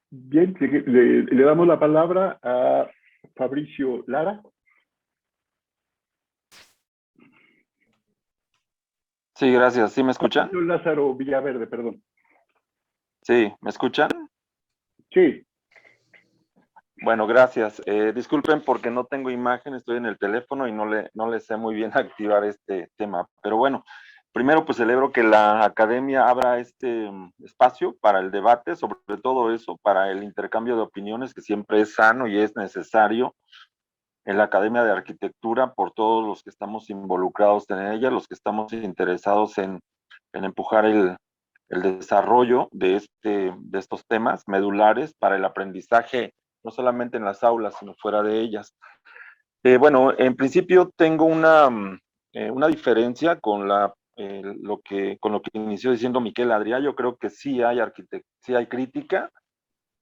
Bien, le damos la palabra a Fabricio Lara. Sí, gracias. ¿Sí me escuchan? Lázaro Villaverde, perdón. Sí, ¿me escuchan? Sí. Bueno, gracias. Disculpen porque no tengo imagen, estoy en el teléfono y no le sé muy bien activar este tema. Pero bueno, primero pues celebro que la academia abra este espacio para el debate, sobre todo eso, para el intercambio de opiniones, que siempre es sano y es necesario en la Academia de Arquitectura, por todos los que estamos involucrados en ella, los que estamos interesados en empujar el desarrollo de estos temas medulares para el aprendizaje, no solamente en las aulas, sino fuera de ellas. Bueno, en principio tengo una diferencia con lo que inició diciendo Miquel Adrià. Yo creo que sí hay crítica,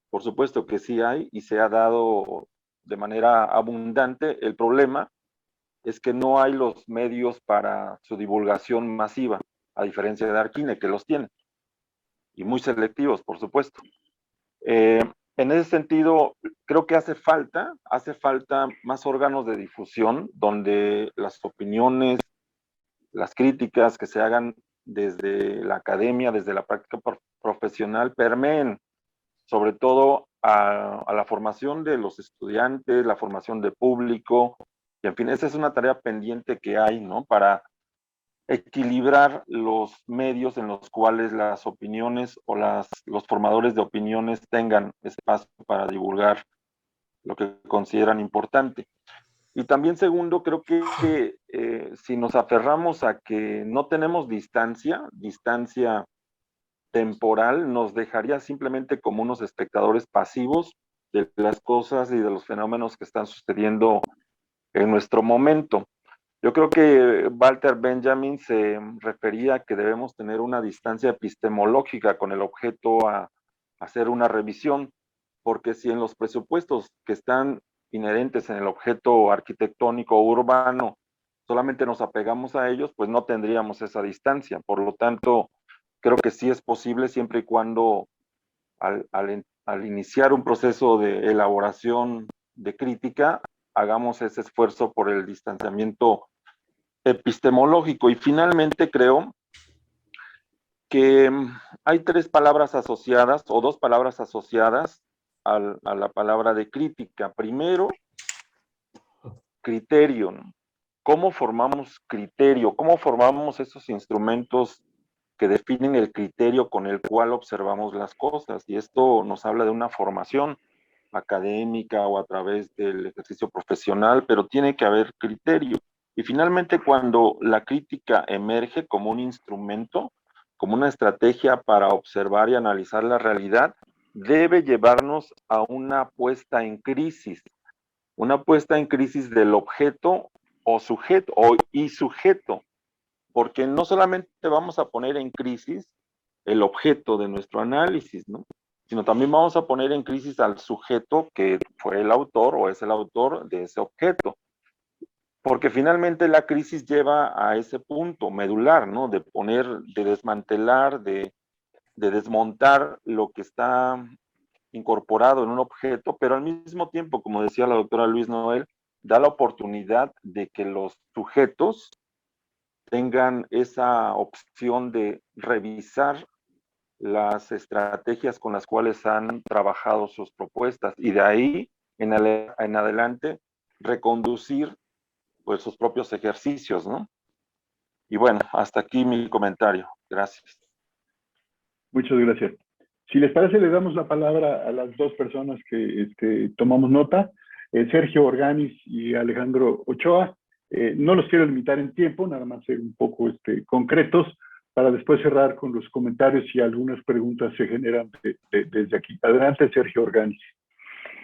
por supuesto que sí hay, y se ha dado de manera abundante. El problema es que no hay los medios para su divulgación masiva, a diferencia de Arquine, que los tiene, y muy selectivos, por supuesto. En ese sentido, creo que hace falta más órganos de difusión donde las opiniones, las críticas que se hagan desde la academia, desde la práctica profesional, permeen sobre todo a la formación de los estudiantes, la formación de público, y en fin, esa es una tarea pendiente que hay, ¿no? Para equilibrar los medios en los cuales las opiniones o los formadores de opiniones tengan espacio para divulgar lo que consideran importante. Y también, segundo, creo que si nos aferramos a que no tenemos distancia temporal, nos dejaría simplemente como unos espectadores pasivos de las cosas y de los fenómenos que están sucediendo en nuestro momento. Yo creo que Walter Benjamin se refería a que debemos tener una distancia epistemológica con el objeto a hacer una revisión. porque si en los presupuestos que están inherentes en el objeto arquitectónico o urbano solamente nos apegamos a ellos, pues no tendríamos esa distancia. Por lo tanto, creo que sí es posible siempre y cuando al iniciar un proceso de elaboración de crítica, hagamos ese esfuerzo por el distanciamiento epistemológico. Y finalmente creo que hay tres palabras asociadas, o dos palabras asociadas a la palabra de crítica. Primero, criterio, ¿no? ¿Cómo formamos criterio? ¿Cómo formamos esos instrumentos que definen el criterio con el cual observamos las cosas? Y esto nos habla de una formación académica o a través del ejercicio profesional, pero tiene que haber criterio. Y finalmente, cuando la crítica emerge como un instrumento, como una estrategia para observar y analizar la realidad, debe llevarnos a una puesta en crisis del objeto o sujeto y sujeto, porque no solamente vamos a poner en crisis el objeto de nuestro análisis, ¿no?, sino también vamos a poner en crisis al sujeto que fue el autor o es el autor de ese objeto. Porque finalmente la crisis lleva a ese punto medular, ¿no?, de desmantelar, de desmontar lo que está incorporado en un objeto, pero al mismo tiempo, como decía la doctora Luis Noel, da la oportunidad de que los sujetos tengan esa opción de revisar las estrategias con las cuales han trabajado sus propuestas y de ahí en adelante reconducir pues sus propios ejercicios, ¿no? Y bueno, hasta aquí mi comentario. Gracias. Muchas gracias. Si les parece, le damos la palabra a las dos personas que tomamos nota, Sergio Organiz y Alejandro Ochoa. No los quiero limitar en tiempo, nada más ser un poco concretos, para después cerrar con los comentarios si algunas preguntas se generan desde aquí. Adelante, Sergio Organiz.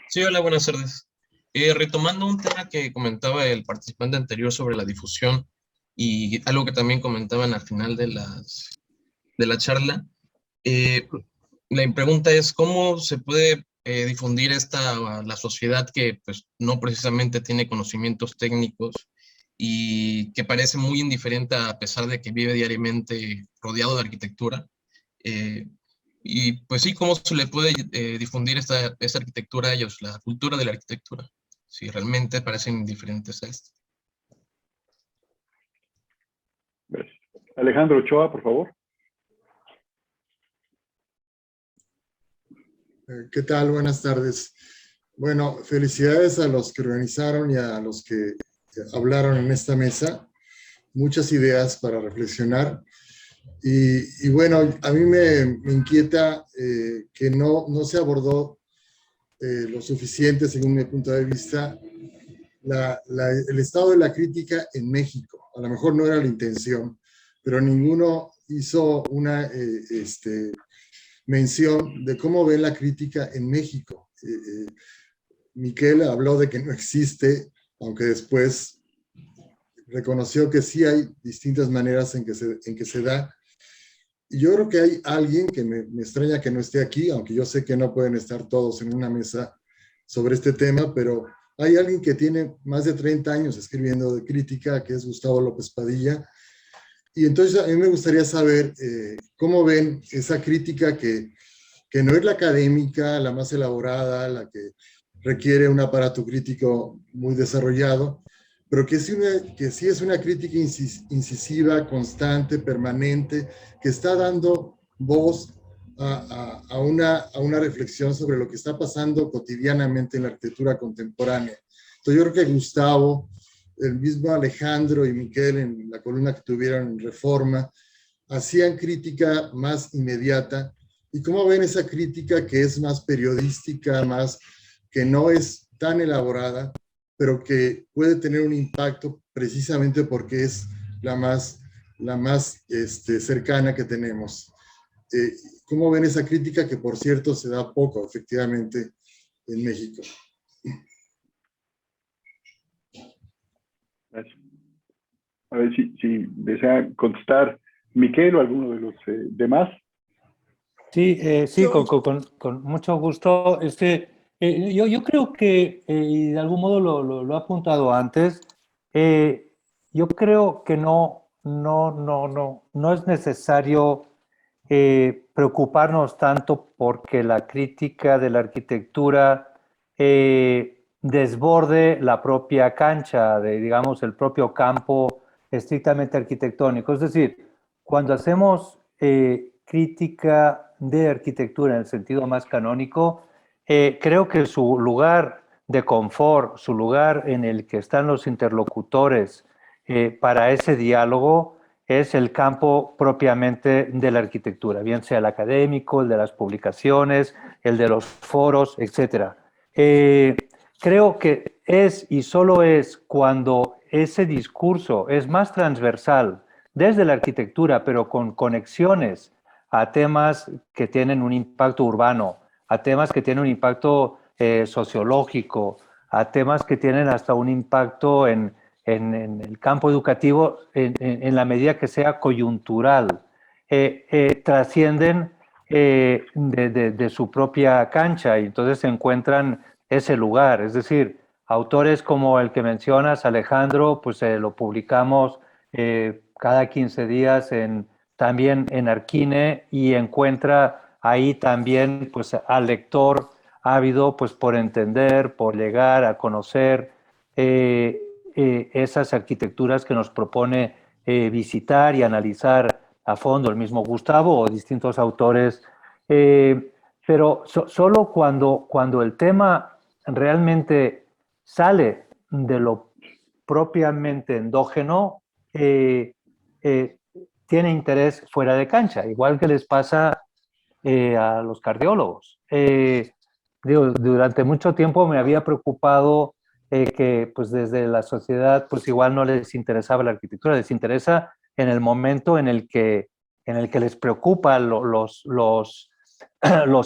Sí, hola, buenas tardes. Retomando un tema que comentaba el participante anterior sobre la difusión y algo que también comentaban al final de la charla, la pregunta es cómo se puede difundir a la sociedad que pues, no precisamente tiene conocimientos técnicos y que parece muy indiferente a pesar de que vive diariamente rodeado de arquitectura. Y pues sí, ¿cómo se le puede difundir esta arquitectura a ellos, la cultura de la arquitectura, si realmente parecen indiferentes a esto? Gracias. Alejandro Ochoa, por favor. ¿Qué tal? Buenas tardes. Bueno, felicidades a los que organizaron y a los que hablaron en esta mesa. Muchas ideas para reflexionar. Y bueno, a mí me inquieta que no se abordó lo suficiente, según mi punto de vista, el estado de la crítica en México. A lo mejor no era la intención, pero ninguno hizo una mención de cómo ve la crítica en México. Miquel habló de que no existe, aunque después reconoció que sí hay distintas maneras en que se da. Y yo creo que hay alguien que me extraña que no esté aquí, aunque yo sé que no pueden estar todos en una mesa sobre este tema, pero hay alguien que tiene más de 30 años escribiendo de crítica, que es Gustavo López Padilla. Y entonces a mí me gustaría saber cómo ven esa crítica que no es la académica, la más elaborada, la que requiere un aparato crítico muy desarrollado, pero que sí es una crítica incisiva, constante, permanente, que está dando voz a una reflexión sobre lo que está pasando cotidianamente en la arquitectura contemporánea. Entonces yo creo que Gustavo, el mismo Alejandro y Miquel en la columna que tuvieron en Reforma, hacían crítica más inmediata. ¿Y cómo ven esa crítica que es más periodística, que no es tan elaborada, pero que puede tener un impacto precisamente porque es la más cercana que tenemos? ¿Cómo ven esa crítica que, por cierto, se da poco, efectivamente, en México? Gracias. A ver si desea contestar Miquel o alguno de los demás. Sí, con mucho gusto. Yo creo que, y de algún modo lo he apuntado antes, yo creo que no es necesario preocuparnos tanto porque la crítica de la arquitectura desborde la propia cancha, digamos, el propio campo estrictamente arquitectónico. Es decir, cuando hacemos crítica de arquitectura en el sentido más canónico, creo que su lugar de confort, su lugar en el que están los interlocutores para ese diálogo, es el campo propiamente de la arquitectura, bien sea el académico, el de las publicaciones, el de los foros, etc. Creo que es y solo es cuando ese discurso es más transversal desde la arquitectura, pero con conexiones a temas que tienen un impacto urbano, a temas que tienen un impacto sociológico, a temas que tienen hasta un impacto en el campo educativo en la medida que sea coyuntural, trascienden de su propia cancha y entonces se encuentran ese lugar. Es decir, autores como el que mencionas, Alejandro, pues lo publicamos cada 15 días también en Arquine y encuentra ahí también pues, al lector ávido pues, por entender, por llegar a conocer esas arquitecturas que nos propone visitar y analizar a fondo el mismo Gustavo o distintos autores, pero solo cuando el tema realmente sale de lo propiamente endógeno, tiene interés fuera de cancha, igual que les pasa a los cardiólogos. Durante mucho tiempo me había preocupado que pues desde la sociedad pues igual no les interesaba la arquitectura, les interesa en el momento en el que les preocupa, los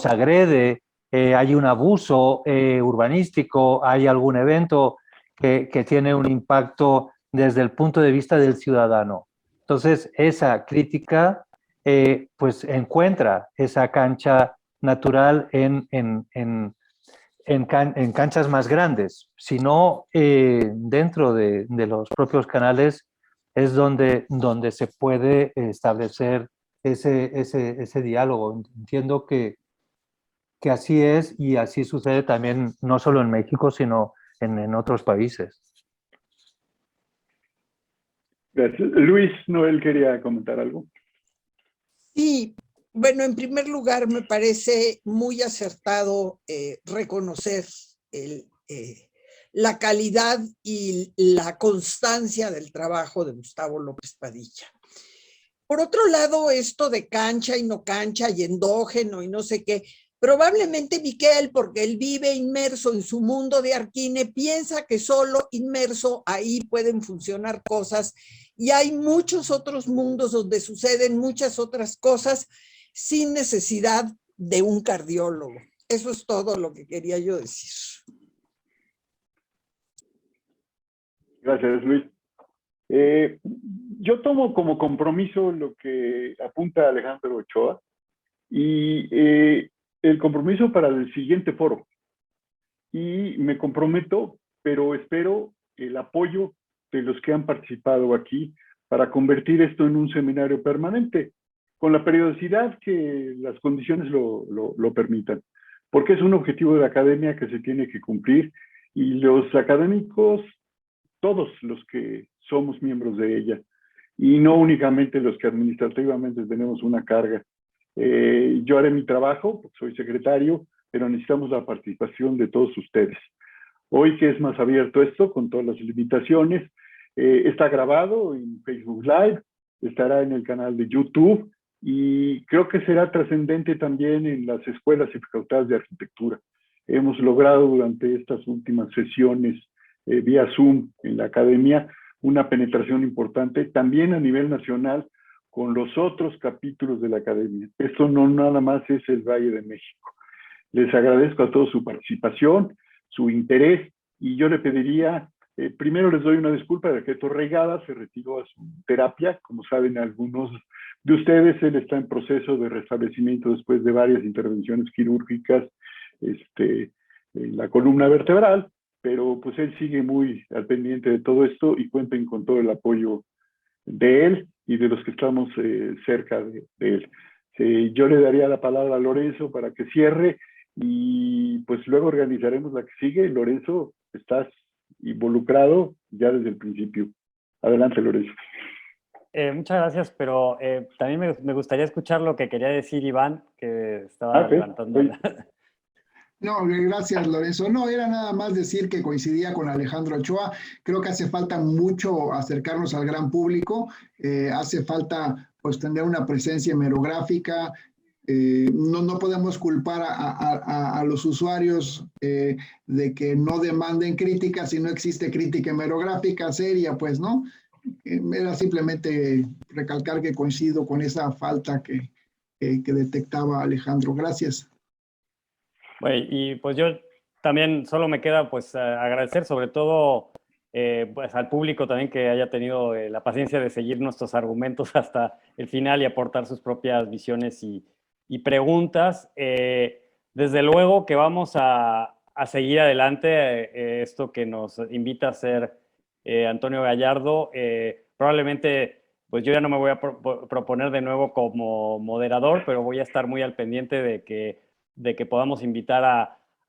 agrede, hay un abuso urbanístico, hay algún evento que tiene un impacto desde el punto de vista del ciudadano. Entonces, esa crítica pues encuentra esa cancha natural en canchas más grandes, sino dentro de los propios canales es donde se puede establecer ese diálogo. Entiendo que así es y así sucede también no solo en México, sino en otros países. Gracias. Luis Noel quería comentar algo. Sí, bueno, en primer lugar me parece muy acertado reconocer la calidad y la constancia del trabajo de Gustavo López Padilla. Por otro lado, esto de cancha y no cancha y endógeno y no sé qué, probablemente Miquel, porque él vive inmerso en su mundo de Arquine, piensa que solo inmerso ahí pueden funcionar cosas y hay muchos otros mundos donde suceden muchas otras cosas sin necesidad de un cardiólogo. Eso es todo lo que quería yo decir. Gracias, Luis. Yo tomo como compromiso lo que apunta Alejandro Ochoa y el compromiso para el siguiente foro. Y me comprometo, pero espero el apoyo de los que han participado aquí para convertir esto en un seminario permanente, con la periodicidad que las condiciones lo permitan, porque es un objetivo de la academia que se tiene que cumplir y los académicos, todos los que somos miembros de ella, y no únicamente los que administrativamente tenemos una carga. Yo haré mi trabajo, soy secretario, pero necesitamos la participación de todos ustedes. Hoy que es más abierto esto, con todas las limitaciones, está grabado en Facebook Live, estará en el canal de YouTube y creo que será trascendente también en las escuelas y facultades de arquitectura. Hemos logrado durante estas últimas sesiones vía Zoom en la academia una penetración importante también a nivel nacional con los otros capítulos de la academia. Esto no nada más es el Valle de México. Les agradezco a todos su participación, su interés, y yo le pediría, primero les doy una disculpa de que Torregada se retiró a su terapia, como saben algunos de ustedes. Él está en proceso de restablecimiento después de varias intervenciones quirúrgicas en la columna vertebral, pero pues él sigue muy al pendiente de todo esto y cuenten con todo el apoyo de él y de los que estamos cerca de él. Yo le daría la palabra a Lorenzo para que cierre y pues luego organizaremos la que sigue. Lorenzo, estás involucrado ya desde el principio. Adelante, Lorenzo. Muchas gracias, pero también me gustaría escuchar lo que quería decir Iván, que estaba levantando. No, gracias, Lorenzo. No, era nada más decir que coincidía con Alejandro Ochoa. Creo que hace falta mucho acercarnos al gran público. Hace falta pues tener una presencia hemerográfica. No podemos culpar a los usuarios de que no demanden crítica si no existe crítica hemerográfica seria, pues, ¿no? Era simplemente recalcar que coincido con esa falta que detectaba Alejandro. Gracias. Bueno, y pues yo también solo me queda pues agradecer sobre todo pues al público también que haya tenido la paciencia de seguir nuestros argumentos hasta el final y aportar sus propias visiones y preguntas. Desde luego que vamos a seguir adelante esto que nos invita a hacer Antonio Gallardo. Probablemente pues yo ya no me voy a proponer de nuevo como moderador, pero voy a estar muy al pendiente de que podamos invitar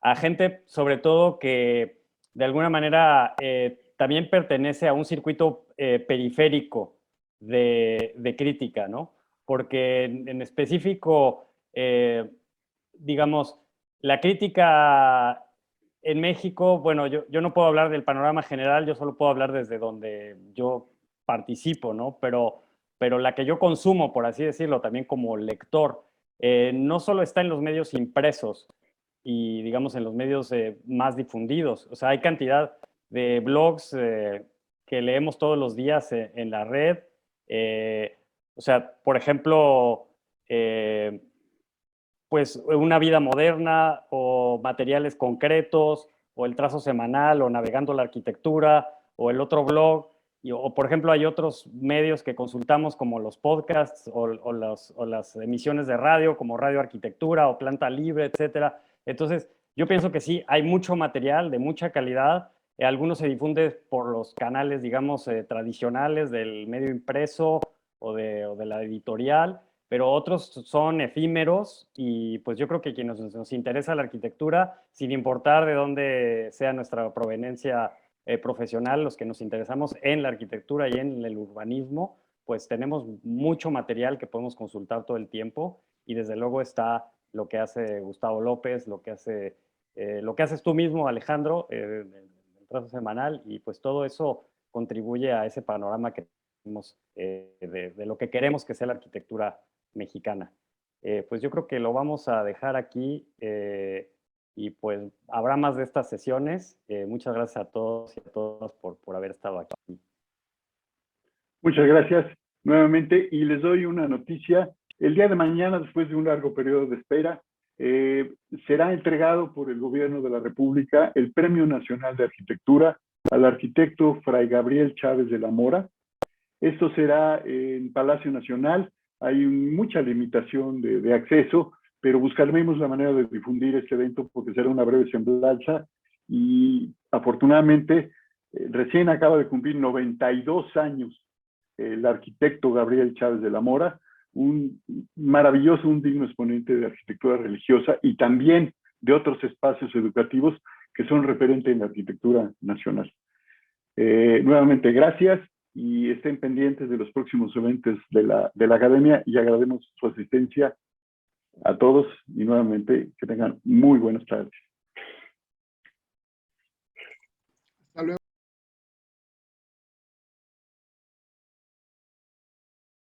a gente, sobre todo que de alguna manera también pertenece a un circuito periférico de crítica, ¿no? Porque en específico, digamos, la crítica en México, bueno, yo no puedo hablar del panorama general, yo solo puedo hablar desde donde yo participo, ¿no? Pero la que yo consumo, por así decirlo, también como lector, no solo está en los medios impresos y, digamos, en los medios más difundidos. O sea, hay cantidad de blogs que leemos todos los días en la red. O sea, por ejemplo, pues Una vida moderna o Materiales concretos o El trazo semanal o Navegando la arquitectura o el otro blog. O, por ejemplo, hay otros medios que consultamos como los podcasts o las emisiones de radio como Radio Arquitectura o Planta Libre, etcétera. Entonces, yo pienso que sí, hay mucho material de mucha calidad. Algunos se difunden por los canales, digamos, tradicionales del medio impreso o de la editorial, pero otros son efímeros y pues yo creo que quienes nos interesa la arquitectura, sin importar de dónde sea nuestra proveniencia profesional, los que nos interesamos en la arquitectura y en el urbanismo, pues tenemos mucho material que podemos consultar todo el tiempo y desde luego está lo que hace Gustavo López, lo que haces tú mismo, Alejandro, el trazo semanal, y pues todo eso contribuye a ese panorama que tenemos de lo que queremos que sea la arquitectura mexicana. Pues yo creo que lo vamos a dejar aquí y pues habrá más de estas sesiones. Muchas gracias a todos y a todas por haber estado aquí. Muchas gracias nuevamente y les doy una noticia. El día de mañana, después de un largo periodo de espera, será entregado por el Gobierno de la República el Premio Nacional de Arquitectura al arquitecto Fray Gabriel Chávez de la Mora. Esto será en Palacio Nacional. Hay mucha limitación de acceso, pero buscaremos la manera de difundir este evento porque será una breve semblanza y afortunadamente recién acaba de cumplir 92 años el arquitecto Gabriel Chávez de la Mora, un maravilloso, un digno exponente de arquitectura religiosa y también de otros espacios educativos que son referentes en la arquitectura nacional. Nuevamente, gracias y estén pendientes de los próximos eventos de la Academia y agradecemos su asistencia a todos y nuevamente que tengan muy buenas tardes.